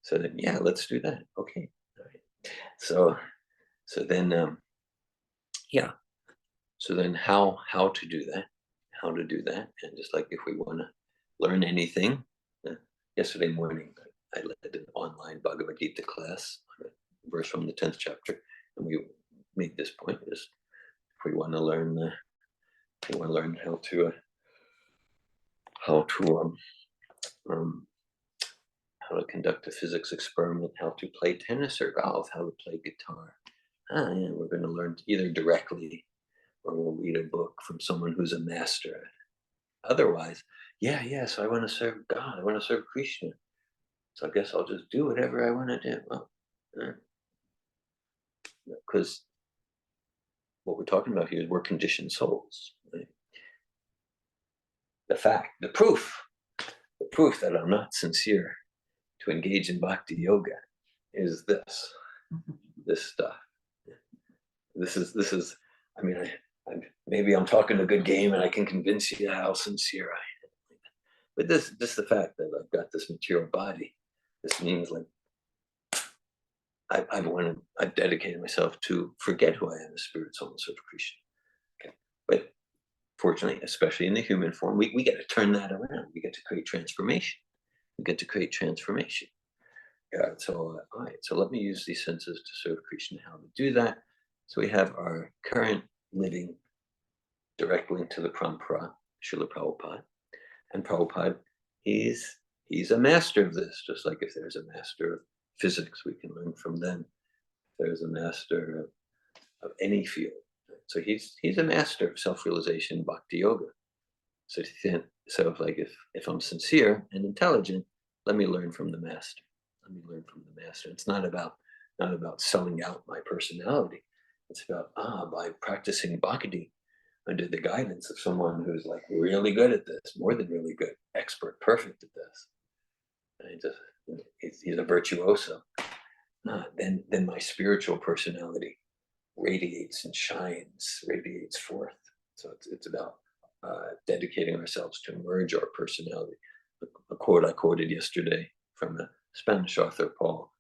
So then, yeah, let's do that. Okay. All right. So then, yeah. So then, how to do that? How to do that? And just like if we want to learn anything, yesterday morning I led an online Bhagavad Gita class, a verse from the 10th chapter, and we made this point: is if we want to learn how to conduct a physics experiment, how to play tennis or golf, how to play guitar. Yeah, we're going to learn either directly or we'll read a book from someone who's a master. Otherwise, so I want to serve God. I want to serve Krishna. So I guess I'll just do whatever I want to do. Well, because what we're talking about here is we're conditioned souls. Right? The proof that I'm not sincere to engage in bhakti yoga is this stuff. This is. I mean, maybe I'm talking a good game, and I can convince you how sincere I am. But this the fact that I've got this material body, this means like I've dedicated myself to forget who I am as spirit, soul, and serve Krishna. Okay. But fortunately, especially in the human form, we get to turn that around. We get to create transformation. We get to create transformation. So all right, so let me use these senses to serve Krishna. How to do that? So we have our current living direct link to the Parampara, Srila Prabhupada. And Prabhupada, he's a master of this, just like if there's a master of physics, we can learn from them. If there's a master of any field. So he's a master of self-realization, bhakti yoga. So if I'm sincere and intelligent, let me learn from the master. Let me learn from the master. It's not about selling out my personality. It's about by practicing bhakti under the guidance of someone who's like really good at this, more than really good, expert, perfect at this. And he's a virtuoso. Then my spiritual personality radiates and shines, radiates forth. So it's about dedicating ourselves to merge our personality. A quote I quoted yesterday from a Spanish author, Paul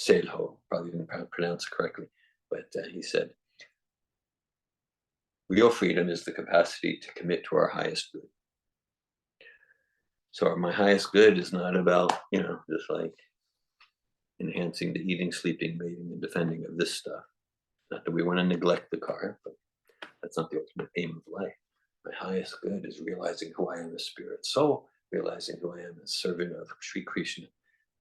Coelho, probably didn't pronounce it correctly, but he said, real freedom is the capacity to commit to our highest good. So my highest good is not about, just like enhancing the eating, sleeping, mating, and defending of this stuff. Not that we want to neglect the car, but that's not the ultimate aim of life. My highest good is realizing who I am as spirit soul, realizing who I am as servant of Sri Krishna,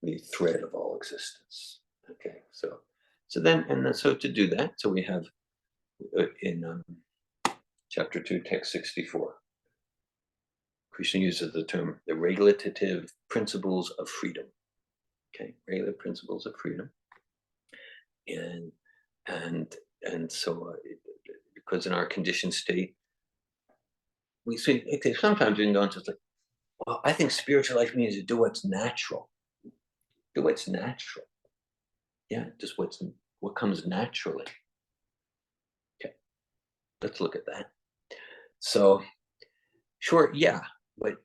the thread of all existence. Okay, so to do that, so we have in chapter 2, text 64, Krishna uses the term the regulative principles of freedom. Okay, regulative principles of freedom, and so because in our conditioned state, we see sometimes we can go into like, well, I think spiritual life means to do what's natural. Do what's natural. Yeah, just what comes naturally. Okay, let's look at that. So, sure, yeah, but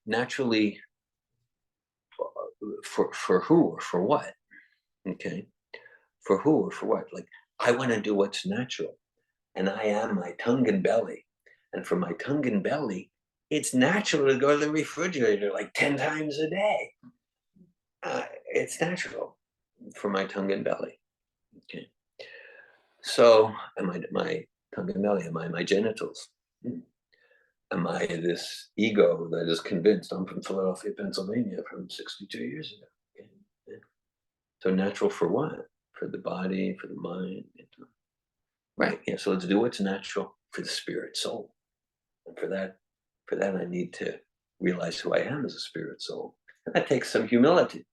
naturally, for who or for what? Okay, for who or for what? Like, I want to do what's natural, and I am my tongue and belly, and for my tongue and belly, it's natural to go to the refrigerator like 10 times a day. It's natural for my tongue and belly. Okay. So am I my tongue and belly? Am I my genitals? Am I this ego that is convinced I'm from Philadelphia, Pennsylvania from 62 years ago? Okay. Yeah. So natural for what? For the body, for the mind. Right. Yeah. So let's do what's natural for the spirit soul. And for that I need to realize who I am as a spirit soul. And that takes some humility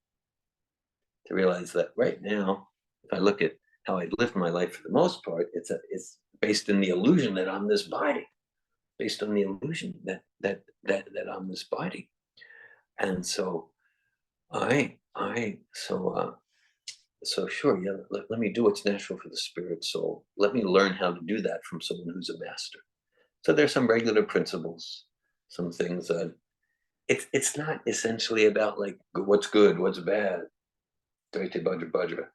to realize that right now, if I look at how I lived my life for the most part, it's based in the illusion that I'm this body, based on the illusion that I'm this body. And so so sure, yeah, let me do what's natural for the spirit soul. Let me learn how to do that from someone who's a master. So there's some regular principles, some things that it's not essentially about like what's good, what's bad. Dvaita Bhadra Bhadra.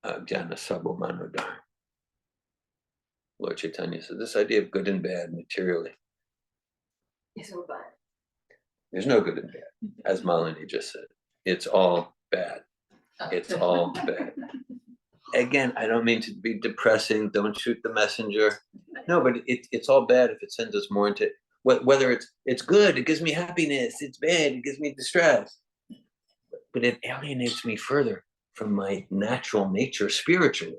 Jnana Sabo Manodar. Lord Chaitanya said this idea of good and bad materially. It's all bad. There's no good and bad, as Malini just said. It's all bad. It's all bad. Again, I don't mean to be depressing. Don't shoot the messenger. No, but it's all bad if it sends us more into whether it's good, it gives me happiness. It's bad, it gives me distress. But it alienates me further from my natural nature spiritually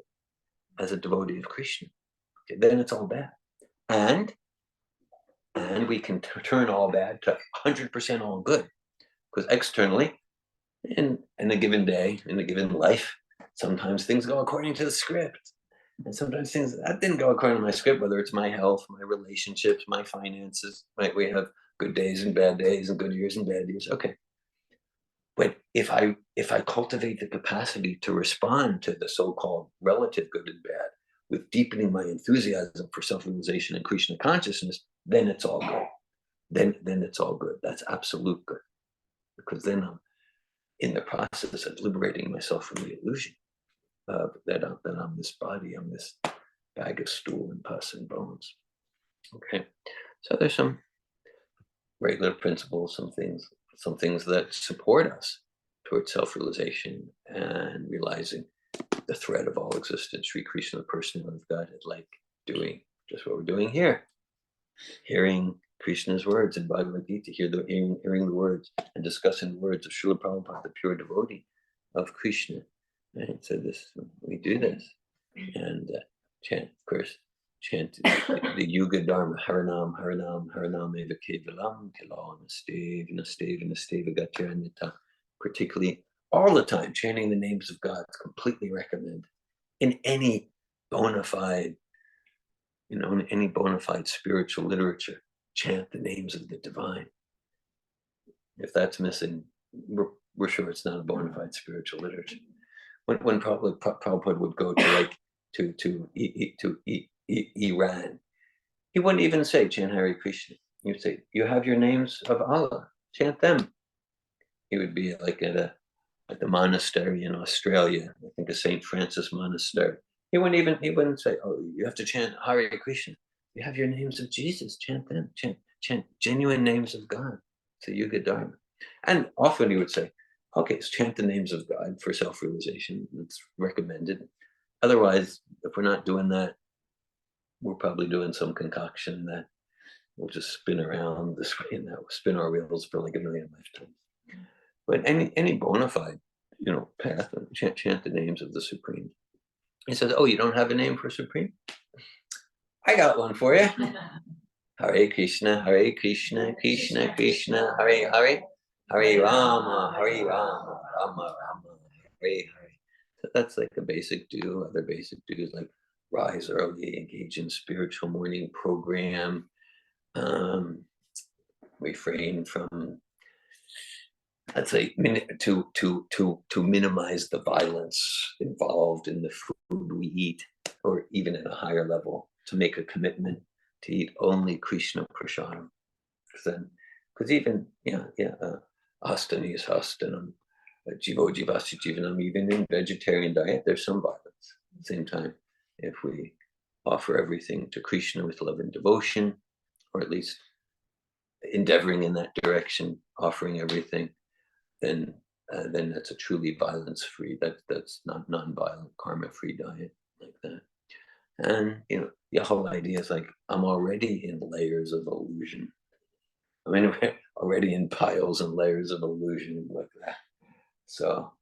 as a devotee of Krishna. Okay, then it's all bad. And we can turn all bad to 100% all good. Because externally, in a given day, in a given life, sometimes things go according to the script. And sometimes things that didn't go according to my script, whether it's my health, my relationships, my finances, right? We have good days and bad days and good years and bad years. Okay. But if I cultivate the capacity to respond to the so-called relative good and bad with deepening my enthusiasm for self-realization and Krishna consciousness, then it's all good. then it's all good. That's absolute good. Because then I'm in the process of liberating myself from the illusion of that I'm this body, I'm this bag of stool and pus and bones. Okay. So there's some regular principles, some things that support us towards self-realization and realizing the thread of all existence, Sri Krishna, the personality of Godhead, like doing just what we're doing here, hearing Krishna's words in Bhagavad Gita, hearing the words and discussing the words of Srila Prabhupada, the pure devotee of Krishna. Right? So we do this and chant, of course, chant the Yuga Dharma, Haranam, Haranam, Haranam Eva Kevalam, Kila, Nastev, Nastev, Nastev, Gatyanyata, particularly all the time, chanting the names of God is completely recommended in any bona fide, in any bona fide spiritual literature. Chant the names of the divine. If that's missing, we're sure it's not a bona fide spiritual literature. When Prabhupada would go to Iran, he wouldn't even say chant Hare Krishna. He would say, you have your names of Allah, chant them. He would be like at the monastery in Australia, I think a St. Francis monastery. He wouldn't say, oh, you have to chant Hare Krishna. You have your names of Jesus, chant them, chant genuine names of God. It's a Yuga Dharma. And often he would say, okay, so chant the names of God for self-realization. It's recommended. Otherwise, if we're not doing that, we're probably doing some concoction that will just spin around this way and that will spin our wheels for like a million lifetimes. But any bona fide, path, chant the names of the Supreme. He says, oh, you don't have a name for Supreme? I got one for you. Hare Krishna, Krishna Krishna, Hare Hare, Hare Rama, Rama Rama, Hare Hare. So that's like a basic do. Other basic do's like rise early, engage in spiritual morning program, refrain from, let's say, to minimize the violence involved in the food we eat, or even at a higher level, to make a commitment to eat only Krishna Prasadam. Because even, Astani is Astanam, Jivo Jivasi Jivanam, even in vegetarian diet, there's some violence. At the same time, if we offer everything to Krishna with love and devotion, or at least endeavoring in that direction, offering everything, then that's a truly violence-free, that's not non-violent, karma-free diet like that. And the whole idea is like, I'm already in layers of illusion. I mean, we're already in piles and layers of illusion like that. So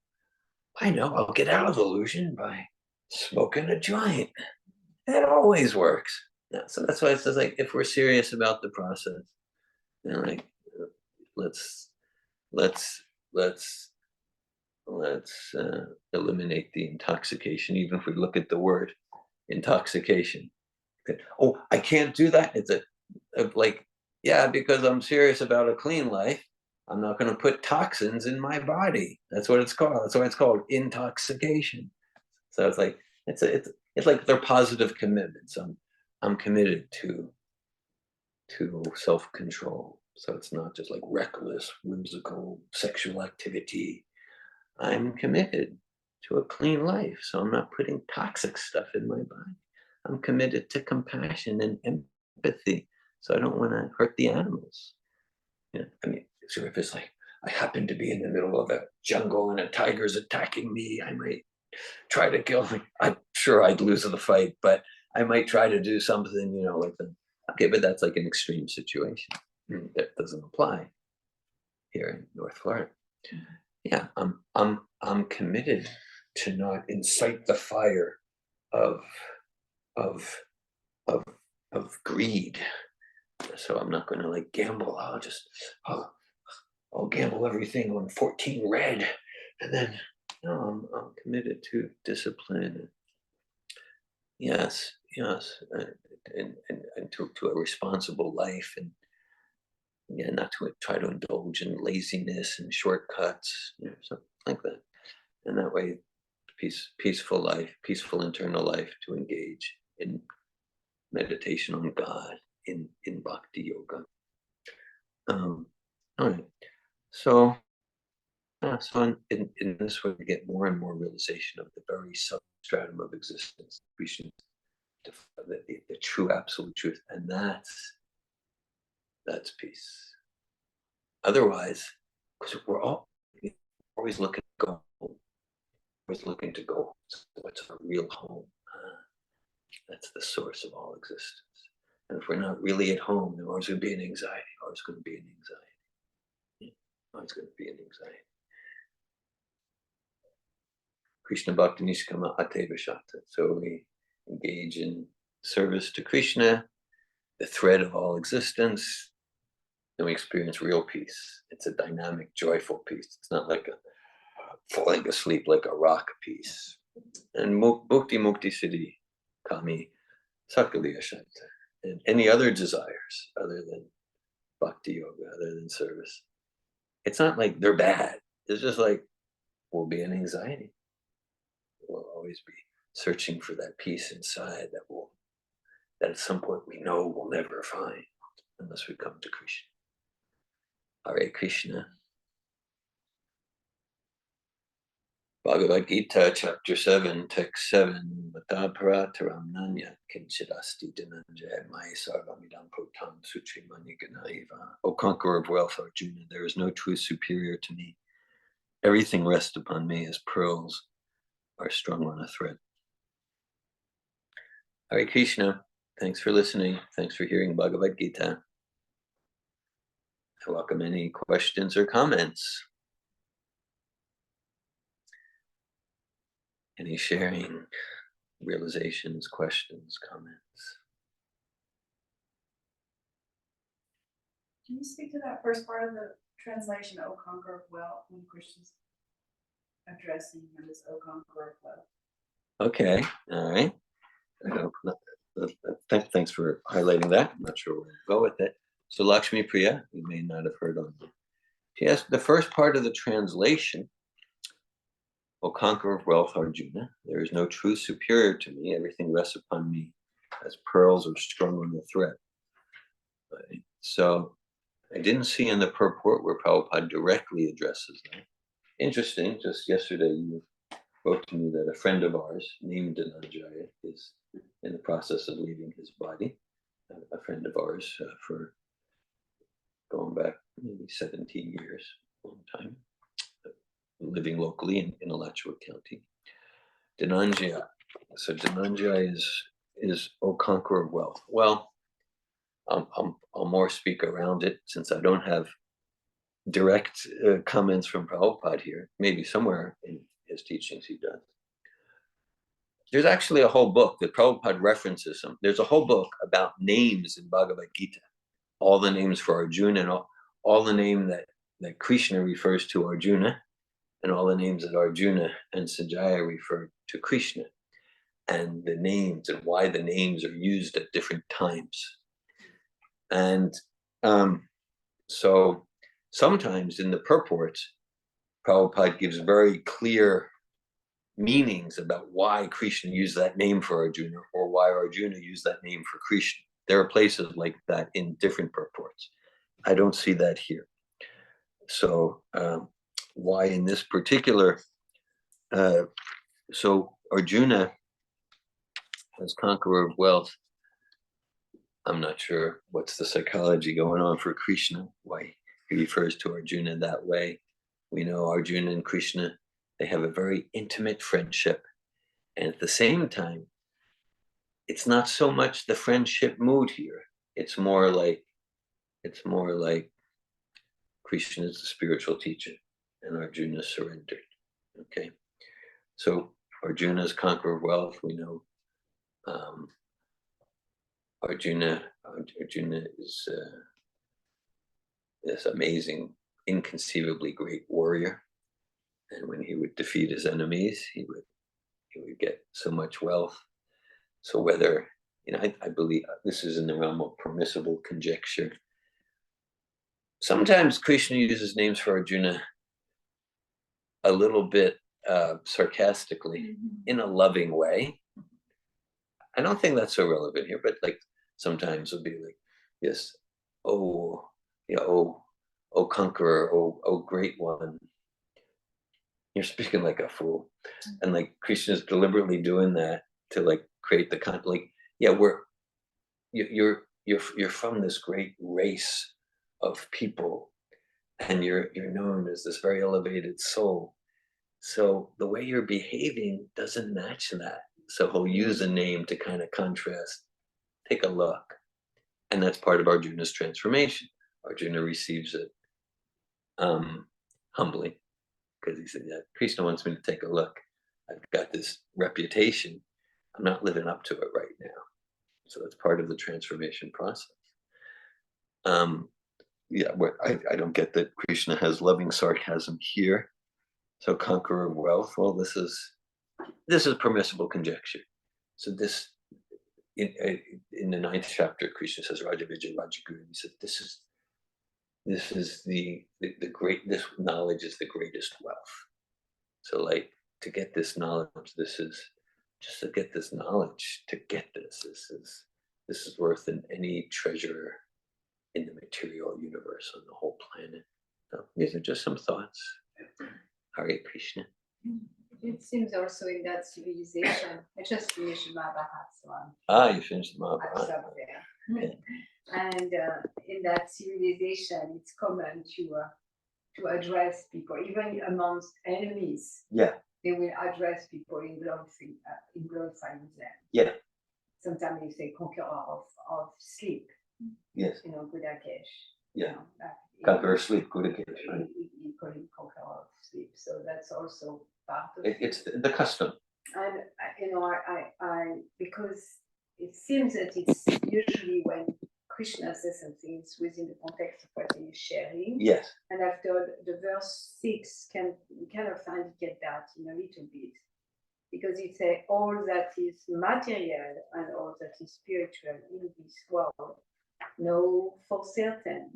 I know I'll get out of illusion by smoking a joint. That always works. Yeah, so that's why it says, like, if we're serious about the process, then like, let's eliminate the intoxication. Even if we look at the word intoxication, oh, I can't do that. It's because I'm serious about a clean life, I'm not going to put toxins in my body. That's what it's called. That's why it's called intoxication. So it's like it's like they're positive commitments. I'm committed to self-control. So it's not just like reckless, whimsical sexual activity. I'm committed to a clean life. So I'm not putting toxic stuff in my body. I'm committed to compassion and empathy. So I don't want to hurt the animals. I mean, sure, if it's like, I happen to be in the middle of a jungle and a tiger's attacking me, I might try to kill him. I'm sure I'd lose the fight, but I might try to do something, like that. Okay, but that's like an extreme situation. That doesn't apply here in North Florida. Yeah, I'm committed to not incite the fire of greed. So I'm not going to like gamble. I'll gamble everything on 14 red, and then I'm committed to discipline. Yes, and to a responsible life, and not to try to indulge in laziness and shortcuts, something like that. And that way, peaceful life, peaceful internal life, to engage in meditation on God, in bhakti yoga. All right. So, so in this way, we get more and more realization of the very substratum of existence. We should the true absolute truth, and that's peace. Otherwise, because we're always looking to go home, always looking to go. What's our real home? That's the source of all existence. And if we're not really at home, there's always going to be an anxiety. Always going to be an anxiety. Always going to be an anxiety. Krishna Bhakti Nishkama Ateva Shakta. So we engage in service to Krishna, the thread of all existence, and we experience real peace. It's a dynamic, joyful peace. It's not like a falling asleep like a rock peace. And Bhukti Mukti Siddhi Kami Sakaliya Shanta. And any other desires other than bhakti yoga, other than service, it's not like they're bad. It's just like we'll be in anxiety. We'll always be searching for that peace inside that at some point we know we'll never find unless we come to Krishna. Hare Krishna. Bhagavad Gita, chapter 7, text 7. Vatapara Nanya Kinchidasti Dhananjaya Maya Sarvamidam Protam Sutri Maniganaiva. O conqueror of wealth, Arjuna, there is no truth superior to me. Everything rests upon me as pearls are strung on a thread. Hare Krishna. Thanks for listening. Thanks for hearing Bhagavad Gita. I welcome any questions or comments. Any sharing, realizations, questions, comments? Can you speak to that first part of the translation, O conqueror of wealth, when Krishna's addressing him as O conqueror of wealth? Okay, all right. Thanks for highlighting that. I'm not sure where to go with it. So Lakshmi Priya, you may not have heard on. She asked the first part of the translation, O conqueror of wealth, Arjuna, there is no truth superior to me. Everything rests upon me as pearls are strung on a thread. Right? So I didn't see in the purport where Prabhupada directly addresses that. Interesting, just yesterday you wrote to me that a friend of ours named Dhananjaya is in the process of leaving his body. A friend of ours for going back maybe 17 years, a long time, living locally in Alachua County. Dhananjaya. So Dhananjaya is O conqueror of wealth. Well, I'll more speak around it since I don't have direct comments from Prabhupada here. Maybe somewhere in his teachings he does. There's actually a whole book that Prabhupada references some. There's a whole book about names in Bhagavad Gita. All the names for Arjuna and all the name that Krishna refers to Arjuna, and all the names that Arjuna and Sanjaya refer to Krishna, and the names and why the names are used at different times. And so sometimes in the purports, Prabhupada gives very clear meanings about why Krishna used that name for Arjuna or why Arjuna used that name for Krishna. There are places like that in different purports. I don't see that here. So why in this particular, so Arjuna as conqueror of wealth, I'm not sure what's the psychology going on for Krishna, why he refers to Arjuna that way. We know Arjuna and Krishna, they have a very intimate friendship. And at the same time, it's not so much the friendship mood here. It's more like Krishna is the spiritual teacher and Arjuna surrendered. Okay. So Arjuna is conqueror of wealth. We know Arjuna is this amazing, inconceivably great warrior. And when he would defeat his enemies, he would get so much wealth. So whether, I believe this is in the realm of permissible conjecture. Sometimes Krishna uses names for Arjuna a little bit sarcastically, in a loving way. I don't think that's so relevant here, but like sometimes it'll be like, yes, oh, oh conqueror, oh great one, you're speaking like a fool. And like Krishna is deliberately doing that to like create the like, yeah, you're from this great race of people, and you're known as this very elevated soul. So the way you're behaving doesn't match that. So he'll use a name to kind of contrast. Take a look. And that's part of Arjuna's transformation. Arjuna receives it humbly, because he said, yeah, Krishna wants me to take a look. I've got this reputation. I'm not living up to it right now. So that's part of the transformation process. Yeah, I don't get that Krishna has loving sarcasm here. So conqueror of wealth, well, this is permissible conjecture. So this, in the 9th chapter, Krishna says, Raja Vijay Rajaguru, he said, this is the great, this knowledge is the greatest wealth. So like, to get this knowledge, this is, just to get this knowledge, to get this is worth than any treasure in the material universe on the whole planet. So these are just some thoughts. Hare Krishna. It seems also in that civilization. I just finished Mahabharata, You finished the I'm Mahabharata. stuck there. Okay. And in that civilization, it's common to address people, even amongst enemies. Yeah. They will address people in glorifying them. Yeah. Sometimes they say conqueror of sleep. Yes. Budakesh. Yeah. Conqueror of sleep, Budakesh. Right. You call him conqueror of sleep. So that's also part of it. It's the custom. And I because it seems that it's usually when Krishna says something, it's within the context of what he is sharing. Yes. And after the verse 6, we kind of indicate that in a little bit, because it says all that is material and all that is spiritual in this world, know for certain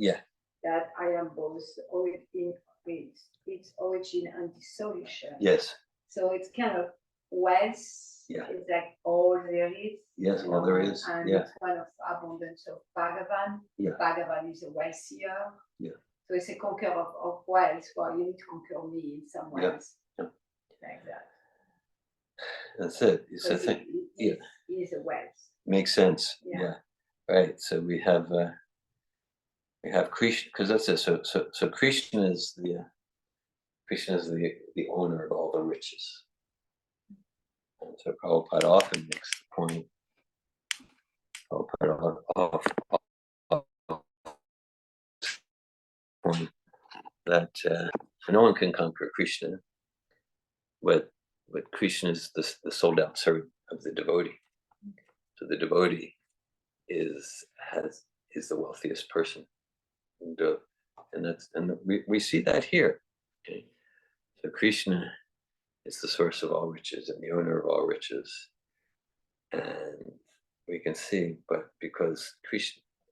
that I am both in its origin and dissolution. Yes. So it's kind of wealth. Yeah. It's like all there is. Yes, all there is. And Yeah. it's one of abundance of Bhagavan. Yeah. Bhagavan is a wealthier. Yeah. So it's a conqueror of wealth. Well, you need to conquer me in some ways. Yeah. Like that. That's it. It's a thing. It is a wealth. Makes sense. Yeah. Right. So we have Krishna, because that's it. So Krishna is the owner of all the riches. And so Prabhupada often makes the point. That no one can conquer Krishna, but Krishna is the sold out servant of the devotee. So the devotee is the wealthiest person, and we see that here. Okay, so Krishna is the source of all riches and the owner of all riches, and we can see, but because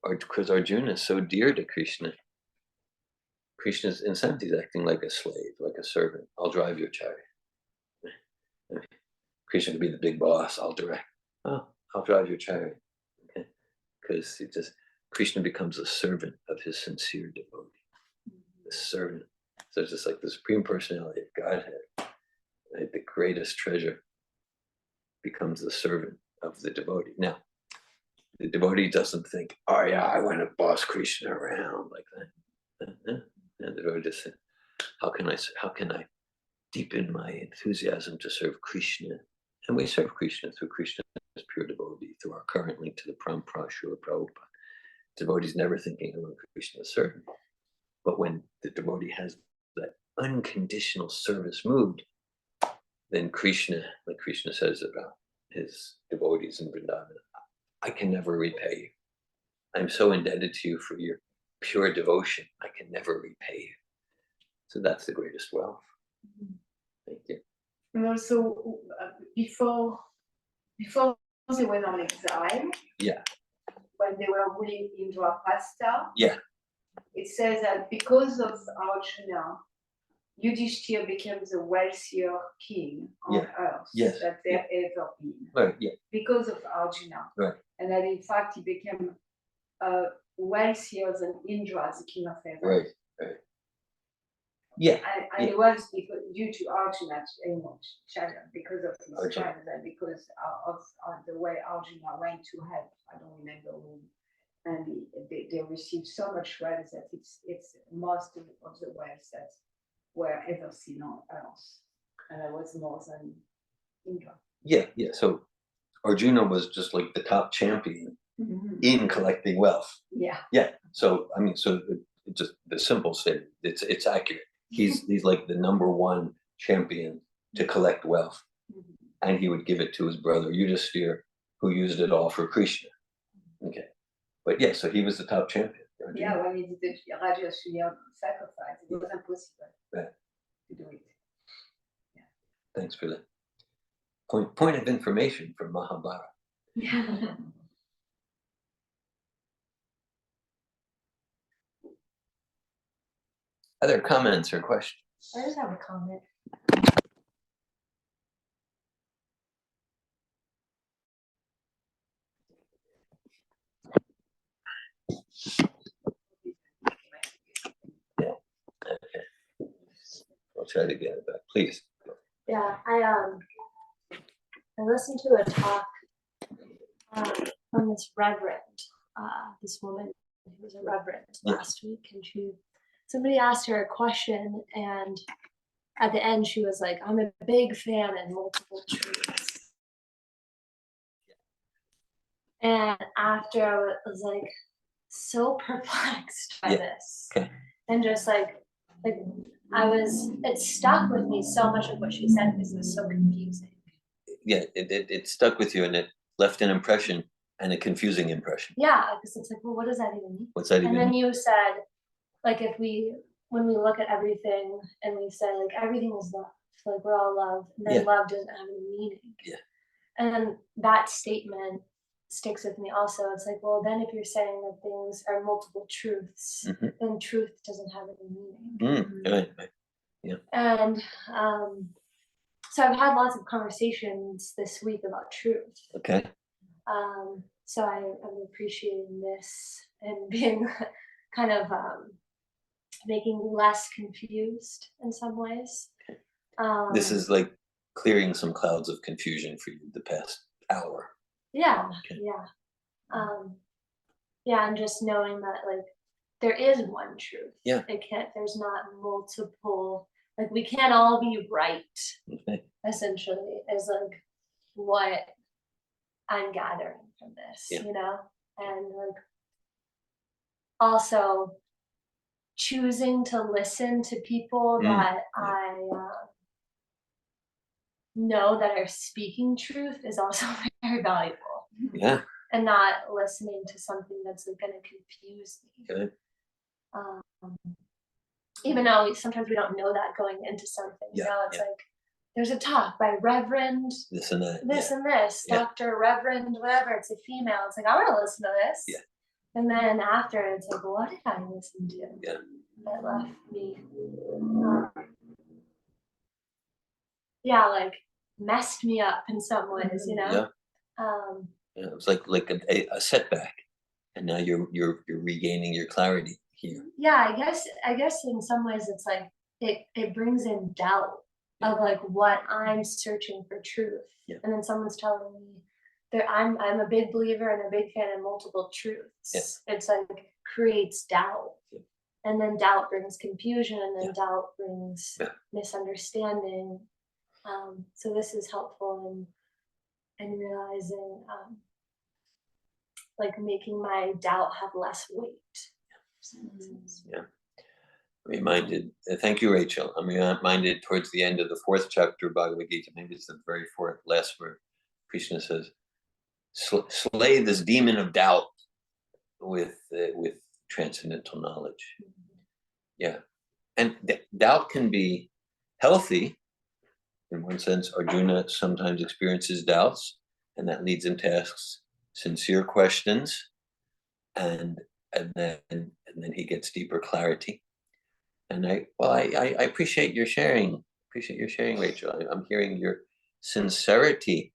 Arjuna is so dear to Krishna. Krishna's in sense, he's acting like a slave, like a servant. I'll drive your chariot. Krishna could be the big boss. I'll direct. Oh, I'll drive your chariot. Okay, because Krishna becomes a servant of his sincere devotee. The servant. So it's just like the supreme personality of Godhead, right? The greatest treasure becomes the servant of the devotee. Now, the devotee doesn't think, oh yeah, I want to boss Krishna around like that. And the devotee just said, how can I deepen my enthusiasm to serve Krishna? And we serve Krishna through Krishna's pure devotee, through our current link to the Prabhupada. Devotee's never thinking, I want Krishna to serve me. But when the devotee has that unconditional service mood, then Krishna, like Krishna says about his devotees in Vrindavan, I can never repay you. I'm so indebted to you for your pure devotion. I can never repay you. So that's the greatest wealth. Thank you. And also, before they went on exile, when they were ruling Indraprastha, it says that because of Arjuna, Yudhishthira became the wealthier king on earth that there ever been. Right, because of Arjuna. Right. And that in fact he became wealthier than Indra, the king of heaven. Right. Yeah. And it was because due to Arjuna's challenge, because of his Arjuna. challenge, and because of the way Arjuna went to help. I don't remember who. And they received so much wealth that it's most of the wealth that were ever seen on earth. And that was more than Indra. Yeah. So Arjuna was just like the top champion in collecting wealth. Yeah. So I mean, so it just the simple statement, it's accurate. He's like the number one champion to collect wealth, and he would give it to his brother Yudhisthira, who used it all for Krishna. Okay, but yeah, so he was the top champion. Yeah, when he did the Rajasuya sacrifice, it was impossible to do it. Yeah. Thanks for that point of information from Mahabharata. Yeah. Other comments or questions? I just have a comment. I'll try to get it back, please. Yeah, I listened to a talk from this reverend, this woman who was a reverend last week, and somebody asked her a question, and at the end she was like, "I'm a big fan of multiple truths." And after I was like so perplexed by this, and just like it stuck with me so much of what she said because it was so confusing. Yeah, it stuck with you, and it left an impression, and a confusing impression. Yeah, because it's like, well, what does that even mean? What's that even And then mean? you said, like, when we look at everything and we say, like, everything is love, like we're all love, and then love doesn't have any meaning. Yeah. And that statement sticks with me also. It's like, well, then if you're saying that things are multiple truths, then truth doesn't have any meaning. Right. Yeah. And so I've had lots of conversations this week about truth. Okay. So I'm appreciating this and being kind of making me less confused in some ways. This is like clearing some clouds of confusion for you the past hour. Yeah, Okay. and just knowing that like there is one truth. Yeah. There's not multiple, like we can't all be right. Okay. Essentially, is like what I'm gathering from this, Yeah. and like also choosing to listen to people that I know that are speaking truth is also very valuable. Yeah. And not listening to something that's like going to confuse me. Good. Even though sometimes we don't know that going into something. It's like there's a talk by Reverend this and that. and this, Dr. Reverend, whatever. It's a female. It's like I want to listen to this. Yeah. And then after it's like, what did I listen to? Yeah. That left me. Like messed me up in some ways, Yeah. It was like a setback, and now you're regaining your clarity here. Yeah, I guess in some ways it's like it brings in doubt of like what I'm searching for truth. Yeah. And then someone's telling me that I'm a big believer and a big fan of multiple truths. Yeah. It's like creates doubt. Yeah. And then doubt brings confusion, and then Yeah. doubt brings misunderstanding. So this is helpful in realizing like making my doubt have less weight. Yeah. Reminded. Thank you, Rachel. I'm reminded towards the end of the 4th chapter of Bhagavad Gita, maybe it's the very last word. Krishna says, "Slay this demon of doubt with transcendental knowledge." Yeah, and doubt can be healthy. In one sense, Arjuna sometimes experiences doubts, and that leads him to ask sincere questions, and then he gets deeper clarity. And I appreciate your sharing. Rachel. I'm hearing your sincerity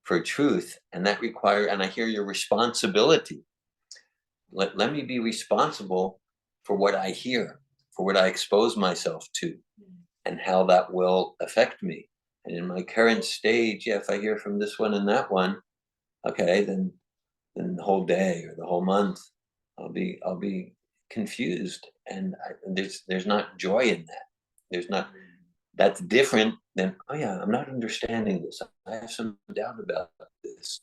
for truth, and that and I hear your responsibility let me be responsible for what I hear, for what I expose myself to, and how that will affect me. And in my current stage, yeah, if I hear from this one and that one, okay, then the whole day or the whole month, I'll be confused, and there's not joy in that. There's not. That's different than, oh yeah, I'm not understanding this. I have some doubt about this.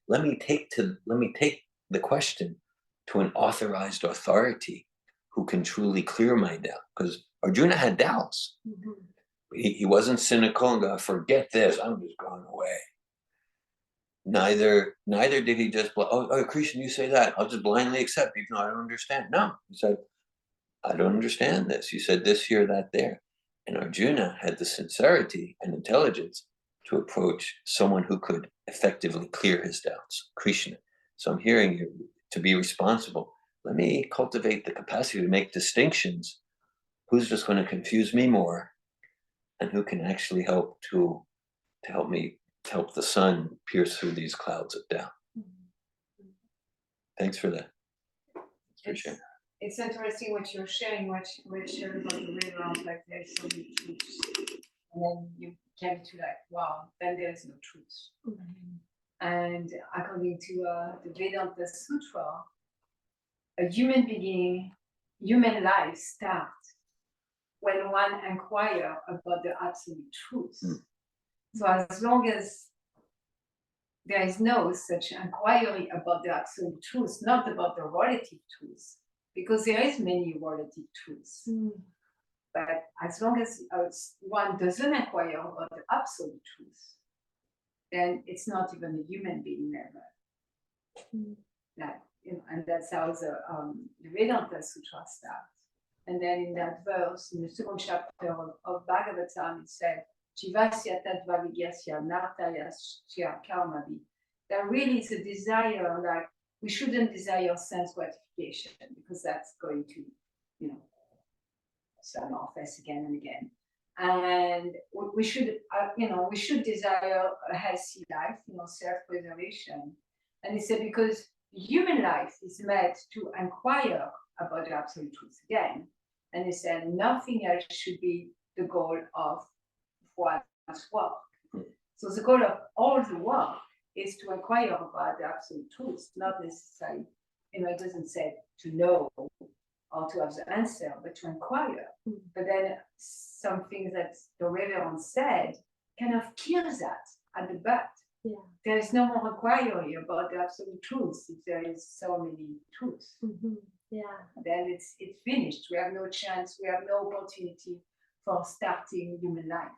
Let me take the question to an authorized authority who can truly clear my doubt. Because Arjuna had doubts. He wasn't cynical and go, forget this, I'm just going away. Neither did he just, oh, Krishna, you say that, I'll just blindly accept, even though I don't understand. No, he said, I don't understand this. You said this here, that there. And Arjuna had the sincerity and intelligence to approach someone who could effectively clear his doubts, Krishna. So I'm hearing you to be responsible. Let me cultivate the capacity to make distinctions. Who's just going to confuse me more, and who can actually help to help the sun pierce through these clouds of doubt. Thanks for that. It's interesting what you're sharing, what we're sharing about the river, like there's so many truths. And then you came to like, wow, then there's no truth. And according to the Vedanta Sutra, a human life starts when one inquires about the absolute truth. So as long as there is no such inquiry about the absolute truth, not about the relative truth, because there is many relative truths. But as long as one doesn't inquire about the absolute truth, then it's not even a human being level. Like, and that's how the Vedanta Sutra starts. And then in that verse, in the second chapter of Bhagavatam, it said, Jivasya tattva vigyasya nartayasya karmavi. There really is a desire, like we shouldn't desire sense gratification, because that's going to, turn off us again and again. And we should, we should desire a healthy life, self-preservation. And he said, because human life is meant to inquire about the absolute truth again. And he said, nothing else should be the goal of one's work. So the goal of all the work is to inquire about the absolute truth, not necessarily, it doesn't say to know or to have the answer, but to inquire. But then some things that the Reverend said kind of kills that at the butt. Yeah. There is no more inquiry about the absolute truth if there is so many truths. Yeah. Then it's finished. We have no chance, we have no opportunity for starting human life.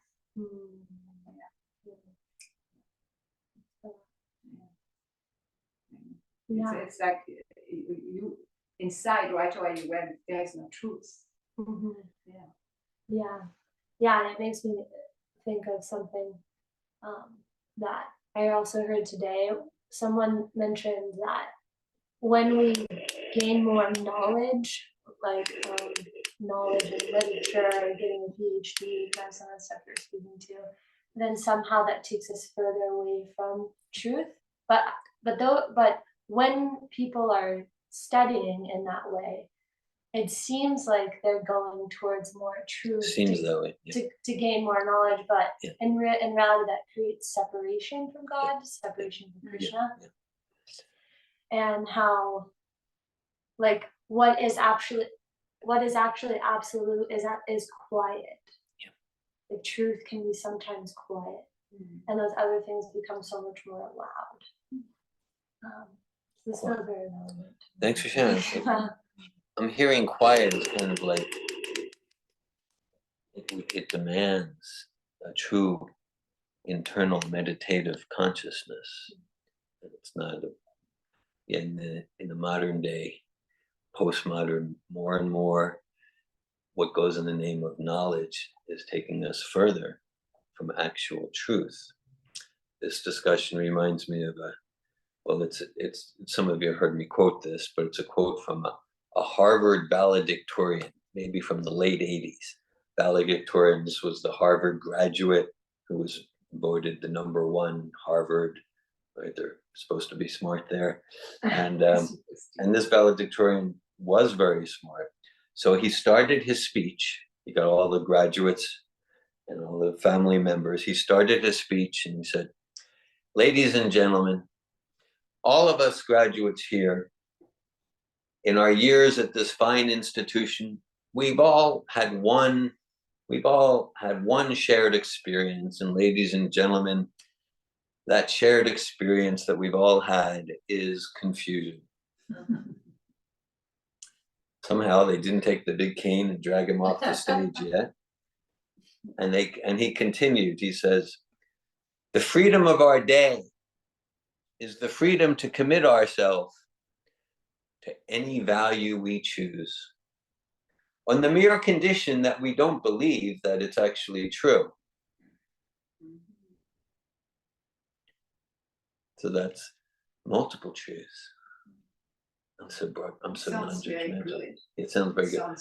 Yeah. It's like you inside right away when there is no truth. Yeah, and it makes me think of something that I also heard today. Someone mentioned that when we gain more knowledge, like knowledge in literature, getting a PhD, kind of some of the stuff you're speaking to, then somehow that takes us further away from truth. But when people are studying in that way, it seems like they're going towards more truth. Seems that way. Yeah. To gain more knowledge, but yeah. in reality, that creates separation from God, separation from Krishna, and how, like, what is actually absolute is quiet. Yeah. The truth can be sometimes quiet, and those other things become so much more loud. This feels very relevant. Thanks for sharing. I'm hearing quiet is kind of like it demands a true internal meditative consciousness. It's not in the modern day, postmodern, more and more what goes in the name of knowledge is taking us further from actual truth. This discussion reminds me of it's some of you have heard me quote this, but it's a quote from a Harvard valedictorian, maybe from the late 80s. Valedictorian, this was the Harvard graduate who was voted the #1 Harvard, right? They're supposed to be smart there. And this valedictorian was very smart. So he started his speech. He got all the graduates and all the family members. He started his speech and he said, "Ladies and gentlemen, all of us graduates here, in our years at this fine institution, we've all had one shared experience. And ladies and gentlemen, that shared experience that we've all had is confusion." Somehow they didn't take the big cane and drag him off the stage yet. And he continued, he says, "The freedom of our day is the freedom to commit ourselves to any value we choose, on the mere condition that we don't believe that it's actually true." So that's multiple truths. I'm so non-judgmental. It sounds very good.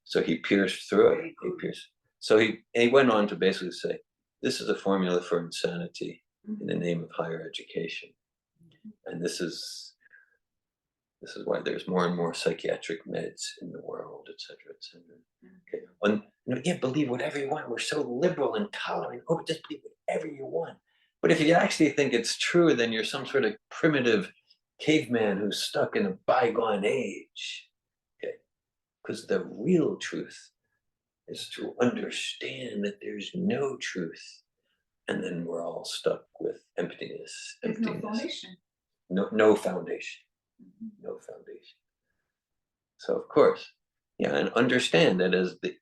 So he pierced through it. So he went on to basically say, this is a formula for insanity in the name of higher education. And this is why there's more and more psychiatric meds in the world, etc., etc. Okay. You can't believe whatever you want. We're so liberal and tolerant. Oh, just believe whatever you want. But if you actually think it's true, then you're some sort of primitive caveman who's stuck in a bygone age. Okay. Because the real truth is to understand that there's no truth. And then we're all stuck with emptiness. There's no foundation. No foundation. No foundation. So of course, and understand that as the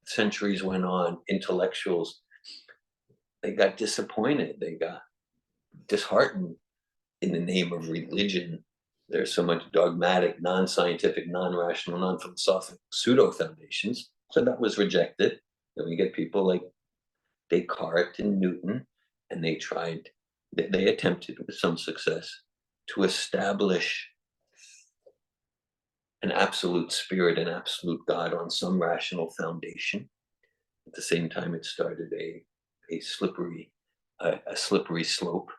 centuries went on, intellectuals, they got disappointed, they got disheartened in the name of religion. There's so much dogmatic, non-scientific, non-rational, non-philosophic pseudo foundations. So that was rejected. And we get people like Descartes and Newton, and they attempted with some success to establish an absolute spirit, an absolute God on some rational foundation. At the same time, it started a slippery slope,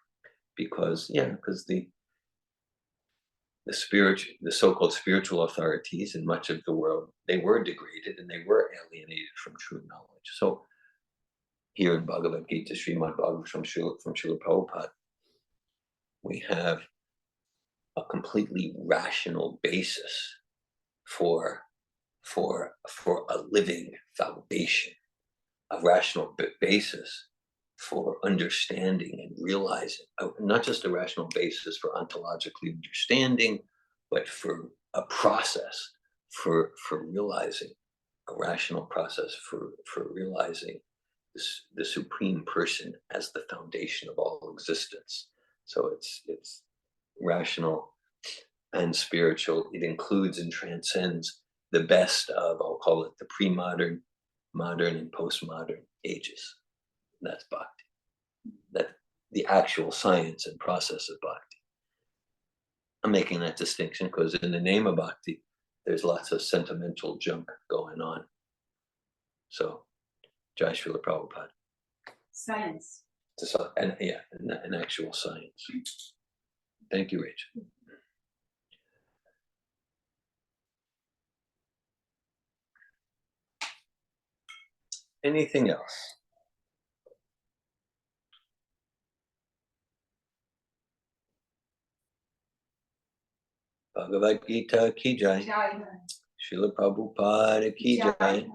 because the so-called spiritual authorities in much of the world, they were degraded and they were alienated from true knowledge. So here in Bhagavad Gita, Srimad Bhagavatam from Srila Prabhupada, we have a completely rational basis for a living foundation, a rational basis for understanding and realizing, not just a rational basis for ontologically understanding, but for a process for realizing, a rational process for realizing the Supreme Person as the foundation of all existence. So it's rational and spiritual. It includes and transcends the best of, I'll call it, the pre-modern, modern, and postmodern ages. And that's bhakti. That's the actual science and process of bhakti. I'm making that distinction because in the name of bhakti, there's lots of sentimental junk going on. So, Jai Srila Prabhupada. Science. An actual science. Thank you, Rachel. Anything else? Bhagavad Gita ki jai. Srila Prabhupada ki jai.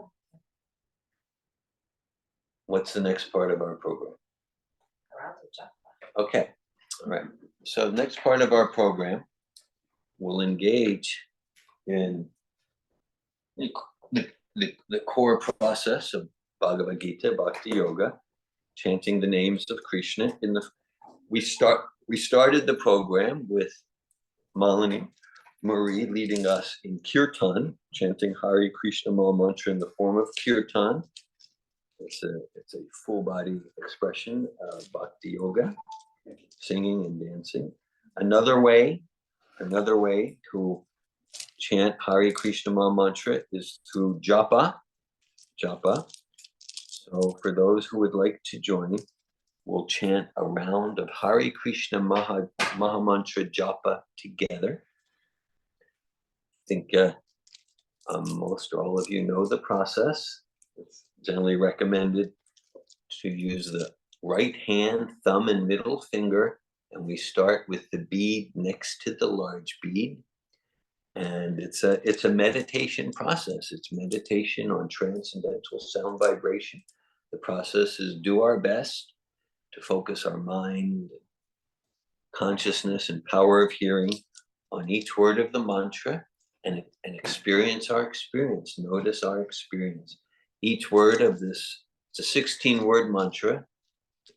What's the next part of our program? Okay, all right. So next part of our program will engage in the core process of Bhagavad Gita, Bhakti Yoga, chanting the names of Krishna. We started the program with Malini Marie leading us in Kirtan, chanting Hare Krishna Maha Mantra in the form of Kirtan. It's a full body expression of Bhakti Yoga, singing and dancing. Another way to chant Hare Krishna Maha Mantra is through japa. So for those who would like to join, we'll chant a round of Hare Krishna Mahamantra Japa together. I think most or all of you know the process. It's generally recommended to use the right hand, thumb, and middle finger, and we start with the bead next to the large bead. And it's a meditation process. It's meditation on transcendental sound vibration. The process is do our best to focus our mind, consciousness, and power of hearing on each word of the mantra and experience our experience. Notice our experience. Each word of this, it's a 16-word mantra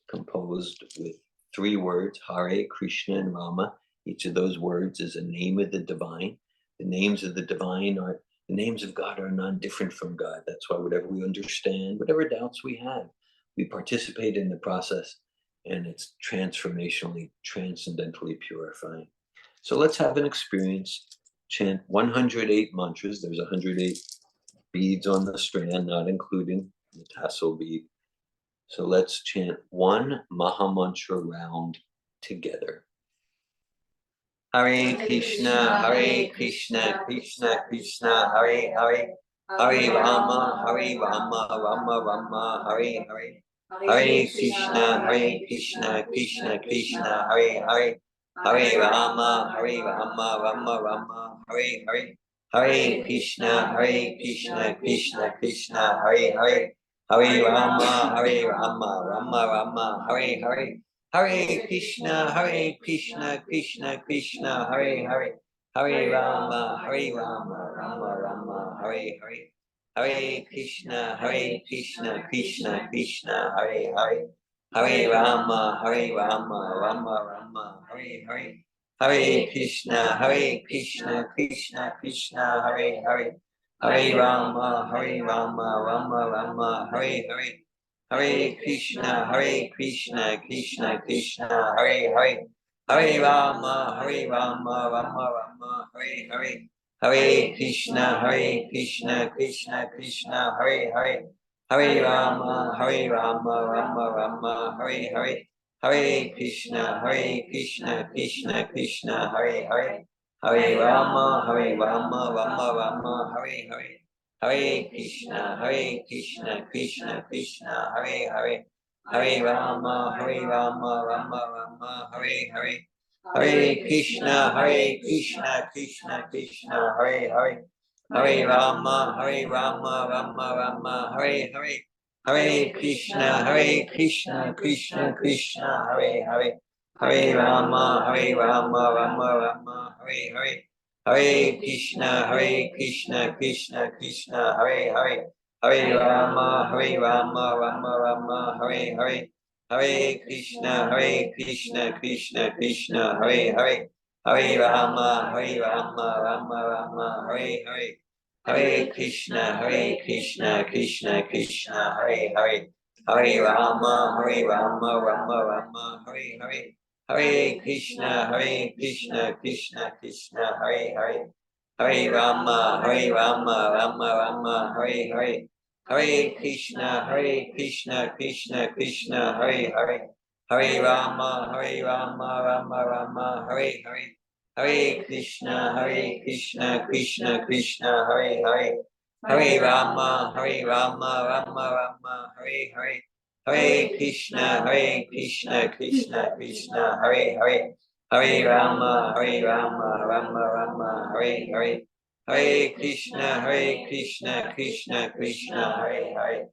composed with 3 words, Hare, Krishna, and Rama. Each of those words is a name of the divine. The names of the divine are, the names of God are non-different from God. That's why whatever we understand, whatever doubts we have, we participate in the process, and it's transformationally, transcendentally purifying. So let's have an experience. Chant 108 mantras. There's 108 beads on the strand, not including the tassel bead. So let's chant one Mahamantra round together. Hare Krishna, Krishna Krishna, Hare Hare, Hare Rama, Rama Rama, Hare Hare, Hare Krishna, Krishna Krishna, Hare Hare, Hare Rama, Rama Rama, Hare Hare, Hare Krishna, Krishna Krishna, Hare Hare, Hare Rama, Rama Rama, Hare Hare, Hare Krishna, Krishna Krishna, Hare Hare, Hare Rama, Rama Rama, Hare Hare, Hare Krishna, Krishna Krishna, Hare Hare, Hare Rama, Rama Rama, Hare Hare, Hare Krishna, Krishna Krishna, Hare Hare, Hare Rama, Rama Rama, Hare Hare, Hare Krishna, Krishna Krishna, Hare Hare, Hare Rama, Rama Rama, Hare Hare, Hare Krishna, Krishna Krishna, Hare Hare, Hare Rama, Rama Rama, Hare Hare, Hare Krishna, Krishna Krishna, Hare Hare, Hare Rama, Rama Rama, Hare Hare, Hare Krishna, Krishna Krishna, Hare Hare, Hare Rama, Rama Rama, Hare Hare, Hare Krishna, Krishna Krishna, Hare Hare, Hare Rama, Rama Rama, Hare Hare, Hare Krishna, Krishna Krishna, Hare Hare, Hare Rama, Rama Rama, Hare Hare, Hare Krishna, Krishna Krishna, Hare Hare, Hare Rama, Rama Rama, Hare Hare, Hare Krishna, Krishna Krishna, Hare Hare, Hare Rama, Rama Rama, Hare Hare, Hare Krishna, Krishna Krishna, Hare Hare, Hare Rama, Rama Rama, Hare Hare, Hare Krishna, Krishna Krishna, Hare Hare, Hare Rama, Rama Rama, Hare Hare, Hare Krishna, Krishna Krishna, Hare Hare, Hare Rama, Rama Rama, Hare Hare, Hare Krishna, Krishna Krishna, Hare Hare, Hare Rama, Rama Rama, Hare Hare, Hare Krishna, Krishna Krishna, Hare Hare, Hare Rama, Rama Rama, Hare Hare, Hare Krishna, Krishna Krishna, Hare Hare,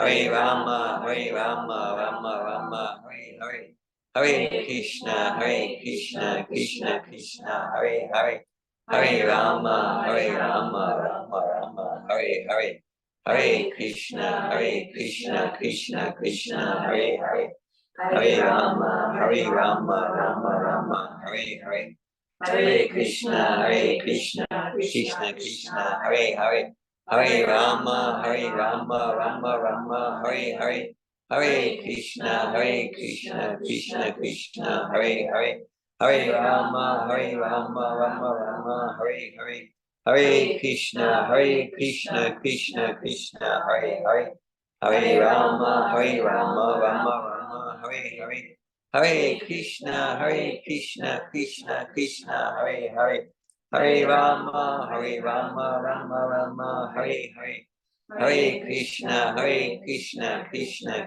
Hare Rama, Rama Rama, Hare Hare, Hare Krishna, Krishna Krishna, Hare Hare, Hare Rama, Rama Rama, Hare Hare, Hare Krishna, Krishna Krishna, Hare Hare, Hare Rama, Rama Rama, Hare Hare, Hare Krishna, Krishna Krishna, Hare Hare, Hare Rama, Rama Rama, Hare Hare, Hare Krishna, Krishna Krishna, Hare Hare, Hare Rama, Rama Rama, Hare Hare, Hare Krishna, Krishna Krishna, Hare Hare, Hare Rama, Rama Rama, Rama, Hare Hare, Hare Krishna, Krishna Krishna, Hare Hare, Hare Rama, Rama Rama, Hare Hare, Hare Krishna, Krishna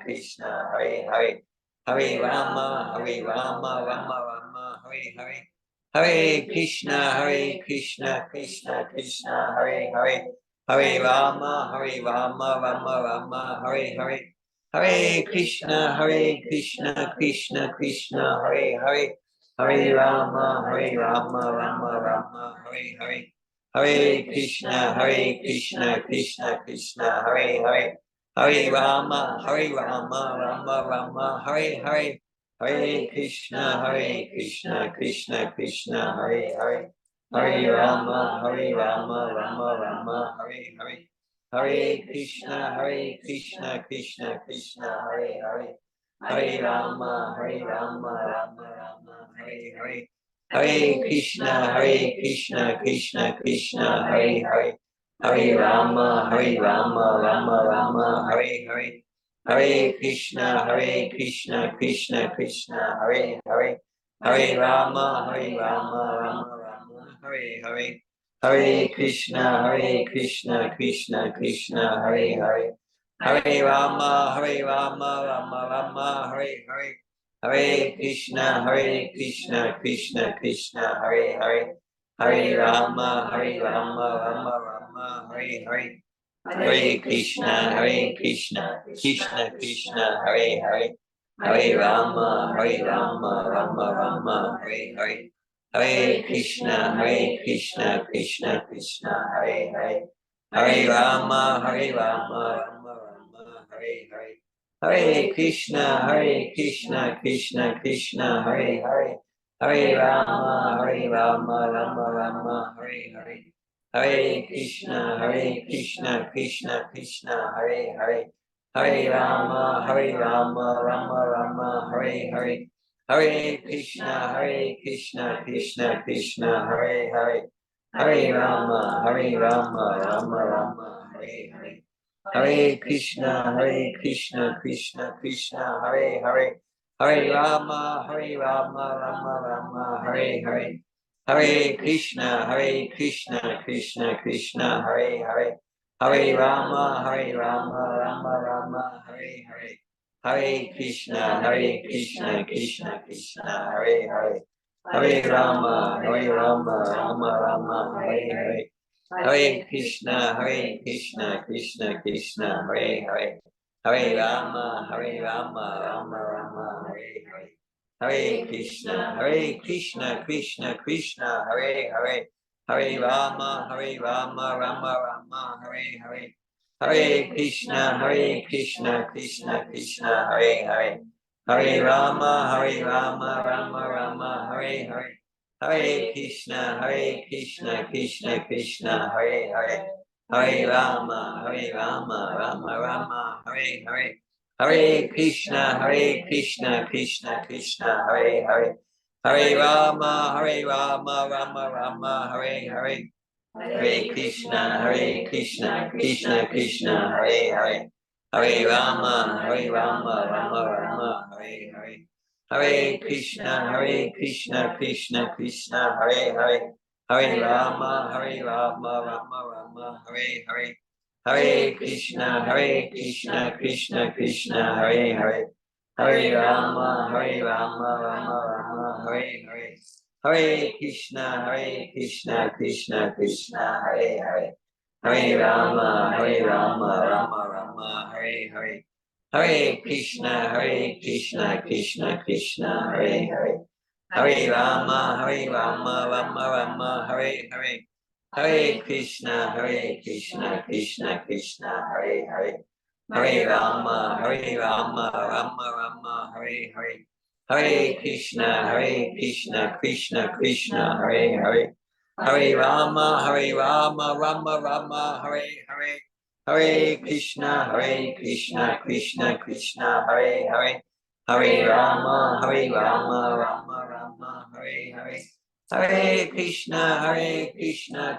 Krishna, Hare Hare, Hare Rama, Rama Rama, Hare Hare, Hare Krishna, Krishna Krishna, Hare Hare, Hare Rama, Rama Rama, Hare Hare, Hare Krishna, Krishna Krishna, Hare Hare, Hare Rama, Rama Rama, Hare Hare, Hare Krishna, Krishna Krishna, Hare Hare, Hare Rama, Rama Rama, Hare Hare, Hare Krishna, Krishna Krishna, Hare Hare, Hare Rama, Rama Rama, Hare Hare, Hare Krishna, Krishna Krishna, Hare Hare, Hare Rama, Rama Rama, Hare Hare, Hare Krishna, Krishna Krishna, Hare Hare, Hare Rama, Rama Rama, Hare Hare, Hare Krishna, Krishna Krishna, Hare Hare, Hare Rama, Rama Rama, Hare Hare, Hare Krishna, Krishna Krishna, Hare Hare, Hare Rama, Rama Rama, Hare Hare, Hare Krishna, Krishna Krishna, Hare Hare, Hare Rama, Rama Rama, Hare Hare, Hare Krishna, Krishna Krishna, Hare Hare, Hare Rama, Rama Rama, Hare Hare, Hare Krishna, Krishna Krishna, Hare Hare, Hare Rama, Rama Rama, Hare Hare, Hare Krishna, Krishna Krishna, Hare Hare, Hare Rama, Rama Rama, Hare Hare, Hare Krishna, Krishna Krishna, Hare Hare, Hare Rama, Rama Rama, Hare Hare, Hare Krishna, Krishna Krishna, Hare Hare, Hare Rama, Rama Rama, Hare Hare, Hare Krishna, Krishna Krishna, Hare Hare, Hare Rama, Rama Rama, Hare Hare, Hare Krishna, Krishna Krishna, Hare Hare, Hare Rama, Rama Rama, Hare Hare, Hare Krishna, Krishna Krishna, Hare Hare, Hare Rama, Rama Rama, Hare Hare, Hare Krishna, Krishna Krishna, Hare Hare, Hare Rama, Rama Rama, Hare Hare, Hare Krishna, Krishna Krishna, Hare Hare, Hare Rama, Rama Rama, Hare Hare, Hare Krishna, Krishna Krishna, Hare Hare, Hare Rama, Rama Rama, Hare Hare, Hare Krishna, Krishna Krishna, Hare Hare, Hare Rama, Rama Rama, Hare Hare, Hare Krishna, Krishna Krishna, Hare Hare, Hare Rama, Rama Rama, Hare Hare, Hare Krishna, Krishna Krishna, Hare Hare, Hare Rama, Rama Rama, Hare Hare, Hare Krishna, Krishna Krishna, Hare Hare, Hare Rama, Rama Rama, Hare Hare, Hare Krishna, Krishna Krishna, Hare Hare, Hare Rama, Rama Rama, Hare Hare, Hare Krishna, Krishna Krishna, Hare Hare, Hare Rama, Rama Rama, Hare Hare, Hare Krishna, Krishna Krishna, Hare Hare, Hare Rama, Rama Rama, Hare Hare, Hare Krishna, Krishna Krishna, Hare Hare, Hare Rama, Rama Rama, Hare Hare, Hare Krishna, Krishna Krishna, Hare Hare, Hare Rama, Rama Rama, Hare Hare, Hare Krishna, Krishna Krishna, Hare Hare, Hare Rama, Rama Rama, Hare Hare, Hare Krishna,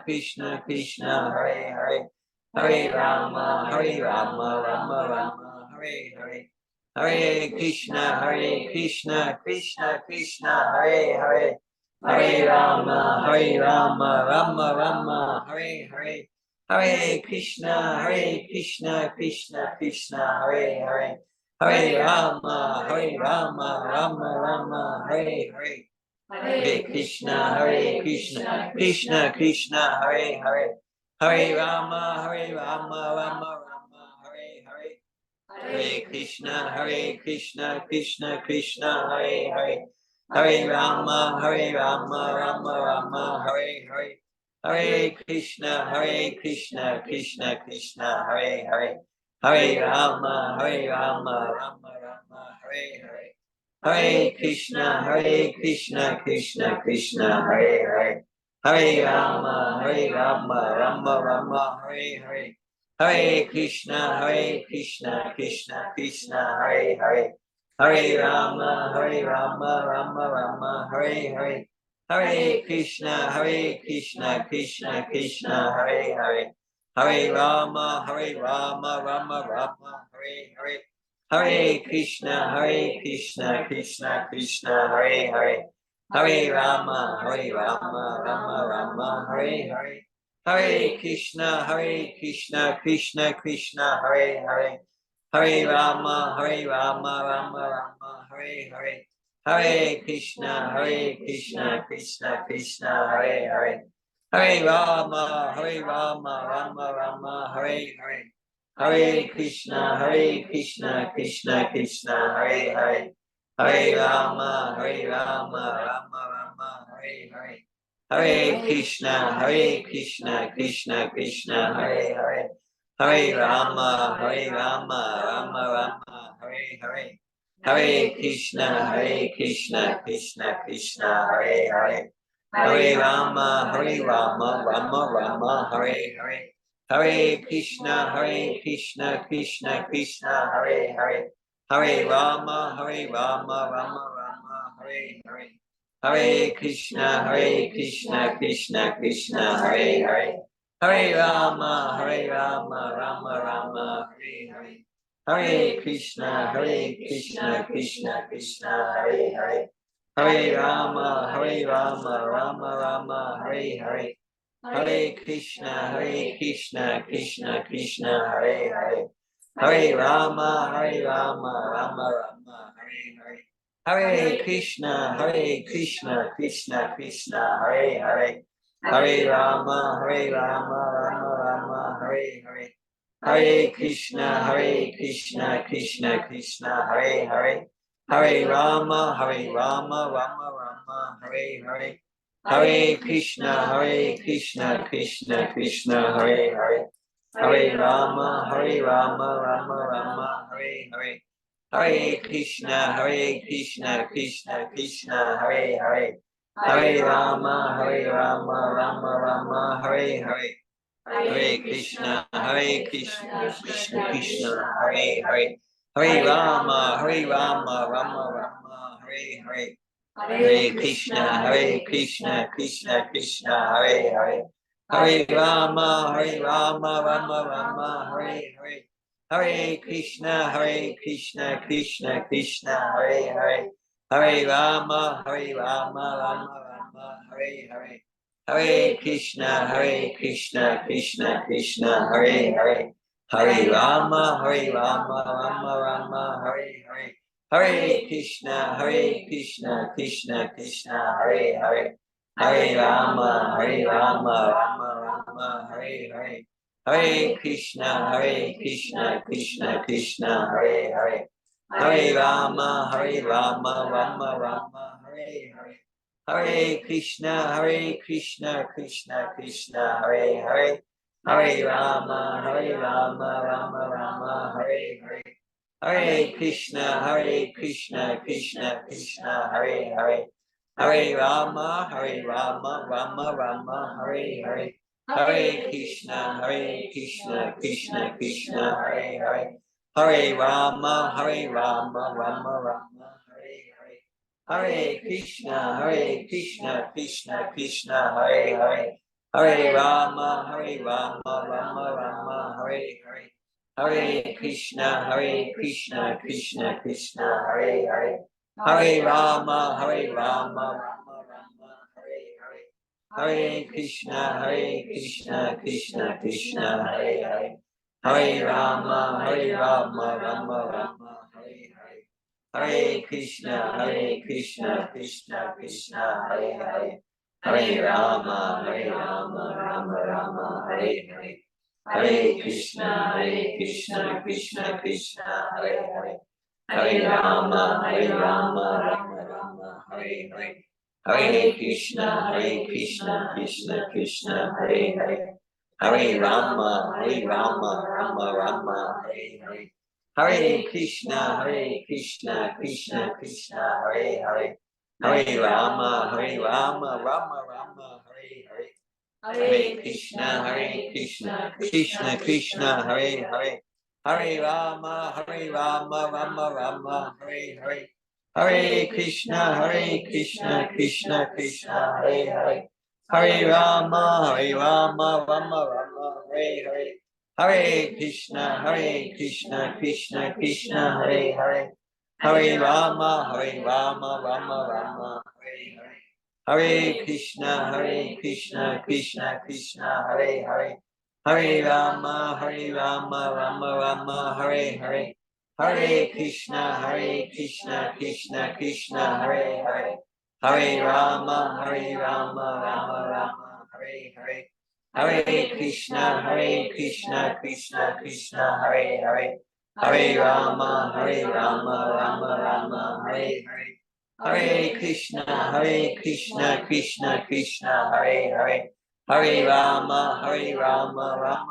Krishna Krishna, Hare Hare, Hare Rama, Rama Rama, Hare Hare, Hare Krishna, Krishna Krishna, Hare Hare, Hare Rama, Rama Rama, Hare Hare, Hare Krishna, Krishna Krishna, Hare Hare, Hare Rama, Rama Rama, Hare Hare, Hare Krishna, Krishna Krishna, Hare Hare, Hare Rama, Rama Rama, Hare Hare. Hare Krishna, Krishna Krishna, Hare Hare, Hare Rama, Rama Rama, Hare Hare, Hare Krishna, Krishna Krishna, Hare Hare, Hare Rama, Rama Rama, Hare Hare, Hare Krishna, Krishna Krishna, Hare Hare, Hare Rama, Rama Rama, Hare Hare. Hare Krishna, Krishna Krishna, Hare Hare, Hare Rama, Rama Rama, Hare Hare, Hare Krishna, Krishna Krishna, Hare Hare, Hare Rama, Rama Rama, Hare Hare, Hare Krishna, Krishna Krishna, Hare Hare, Hare Rama, Rama Rama, Hare Hare. Hare Krishna, Krishna Krishna, Hare Hare, Hare Rama, Rama Rama, Hare Hare, Hare Krishna, Krishna Krishna, Hare Hare, Hare Rama, Rama Rama, Hare Hare, Hare Krishna, Krishna Krishna, Hare Hare, Hare Rama, Rama Rama, Hare Hare. Hare Krishna, Krishna Krishna, Hare Hare, Hare Rama, Rama Rama, Hare Hare, Hare Krishna, Krishna Krishna, Hare Hare, Hare Rama, Rama Rama, Hare Hare, Hare Krishna, Krishna Krishna, Hare Hare, Hare Rama, Rama Rama, Hare Hare. Hare Krishna, Krishna Krishna, Hare Hare, Hare Rama, Rama Rama, Hare Hare, Hare Krishna, Krishna Krishna, Hare Hare, Hare Rama, Rama Rama, Hare Hare, Hare Krishna, Krishna Krishna, Hare Hare, Hare Rama, Rama Rama, Hare Hare. Hare Krishna, Krishna Krishna, Hare Hare, Hare Rama, Rama Rama, Hare Hare, Hare Krishna, Krishna Krishna, Hare Hare, Hare Rama, Rama Rama, Hare Hare, Hare Krishna, Krishna Krishna, Hare Hare, Hare Rama, Rama Rama, Hare Hare. Hare Krishna, Krishna Krishna, Hare Hare, Hare Rama, Rama Rama, Hare Hare, Hare Krishna, Krishna Krishna, Hare Hare, Hare Rama, Rama Rama, Hare Hare, Hare Krishna, Krishna Krishna, Hare Hare, Hare Rama, Rama Rama, Hare Hare. Hare Krishna, Krishna Krishna, Hare Hare, Hare Rama, Rama Rama, Hare Hare, Hare Krishna, Krishna Krishna, Hare Hare, Hare Rama, Rama Rama, Hare Hare, Hare Krishna, Krishna Krishna, Hare Hare, Hare Rama, Rama Rama, Hare Hare. Hare Krishna, Krishna Krishna, Hare Hare, Hare Rama, Rama Rama, Hare Hare, Hare Krishna, Krishna Krishna, Hare Hare, Hare Rama, Rama Rama, Hare Hare, Hare Krishna, Krishna Krishna, Hare Hare, Hare Rama, Rama Rama, Hare Hare. Hare Krishna, Krishna Krishna, Hare Hare, Hare Rama, Rama Rama, Hare Hare, Hare Krishna, Krishna Hare Hare, Hare Rama, Rama Rama, Hare Hare, Hare Krishna, Krishna Krishna, Hare Hare. Hare Rama, Rama Rama, Hare Hare. Hare Krishna, Krishna Krishna, Hare Hare. Hare Rama, Rama Rama, Hare Hare. Hare Krishna, Krishna Krishna, Hare Hare. Hare Rama, Rama Rama, Hare Hare. Hare Krishna, Krishna Krishna, Hare Hare. Hare Rama, Rama Rama, Hare Hare. Hare Krishna, Krishna, Hare Hare. Hare Rama, Rama Rama, Hare Hare. Hare Krishna, Krishna, Hare Hare. Hare Rama, Rama Rama, Hare Hare. Hare Krishna, Krishna, Hare Hare. Hare Rama, Rama Rama, Hare Hare. Hare Krishna, Krishna, Hare Hare. Hare Rama, Rama Rama, Hare Hare. Hare Krishna, Krishna, Hare Hare. Hare Rama, Rama Rama, Hare Hare. Hare Krishna, Krishna, Hare Hare. Hare Rama, Rama Rama, Hare Hare. Hare Krishna, Krishna, Hare Hare. Hare Rama, Rama Rama, Hare Hare. Hare Krishna, Krishna, Hare Hare. Hare Rama, Rama Rama, Hare Hare. Hare Krishna, Krishna, Hare Hare. Hare Rama, Rama Rama,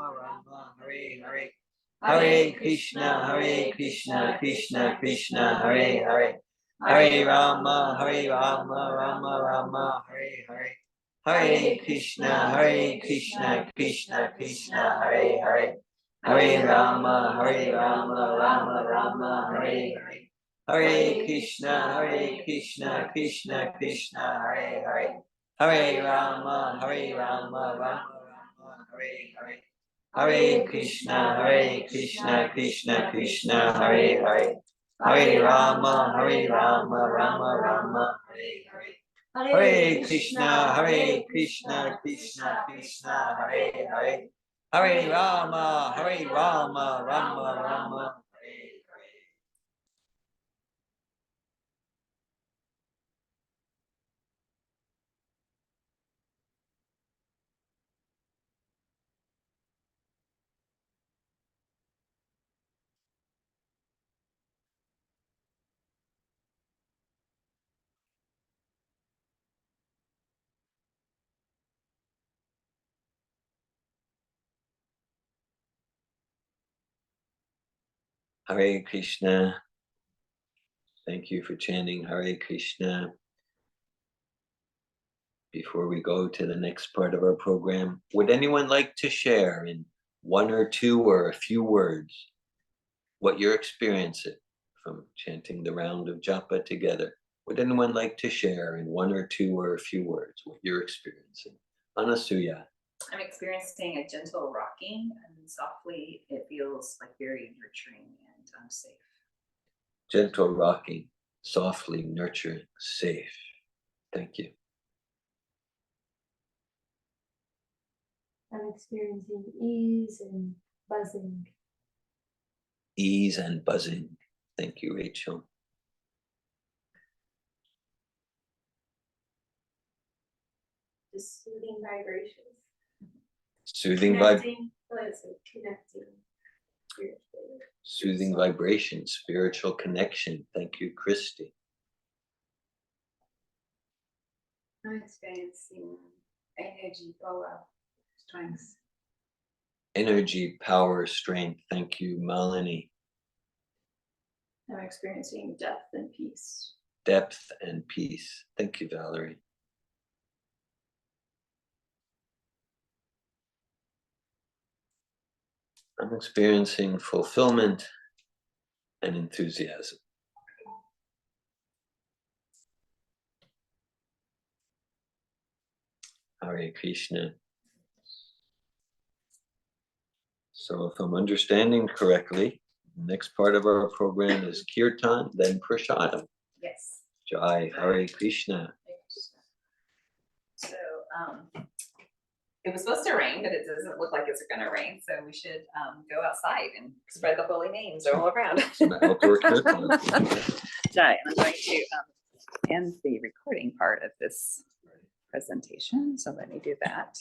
Hare Hare. Hare Krishna, Krishna, Hare Hare. Hare Rama, Rama Rama, Hare Hare. Hare Krishna, Krishna, Hare Hare. Hare Rama, Rama Rama, Hare Hare. Hare Krishna, Krishna, Hare Hare. Hare Rama, Rama Rama, Hare Hare. Hare Krishna, Krishna, Hare Hare. Hare Rama, Rama Rama, Hare Hare. Hare Krishna, Krishna, Hare Hare. Hare Rama, Rama Rama, Hare Hare. Hare Krishna. Thank you for chanting Hare Krishna. Before we go to the next part of our program, would anyone like to share in one or two or a few words what you're experiencing from chanting the round of japa together? Would anyone like to share in one or two or a few words what you're experiencing? Anasuya. I'm experiencing a gentle rocking and softly. It feels like very nurturing and safe. Gentle rocking, softly nurturing, safe. Thank you. I'm experiencing ease and buzzing. Ease and buzzing. Thank you, Rachel. Just soothing vibrations. Soothing Connecting spiritually. Soothing vibration, spiritual connection. Thank you, Christy. I'm experiencing energy, power, strength. Energy, power, strength. Thank you, Melanie. I'm experiencing depth and peace. Depth and peace. Thank you, Valerie. I'm experiencing fulfillment and enthusiasm. Hare Krishna. So if I'm understanding correctly, the next part of our program is Kirtan, then Prasadam. Yes. Jai, Hare Krishna. So, it was supposed to rain, but it doesn't look like it's gonna rain, so we should, go outside and spread the holy names all around. Some outdoor kirtan. Jai, and I'm going to, end the recording part of this presentation, so let me do that.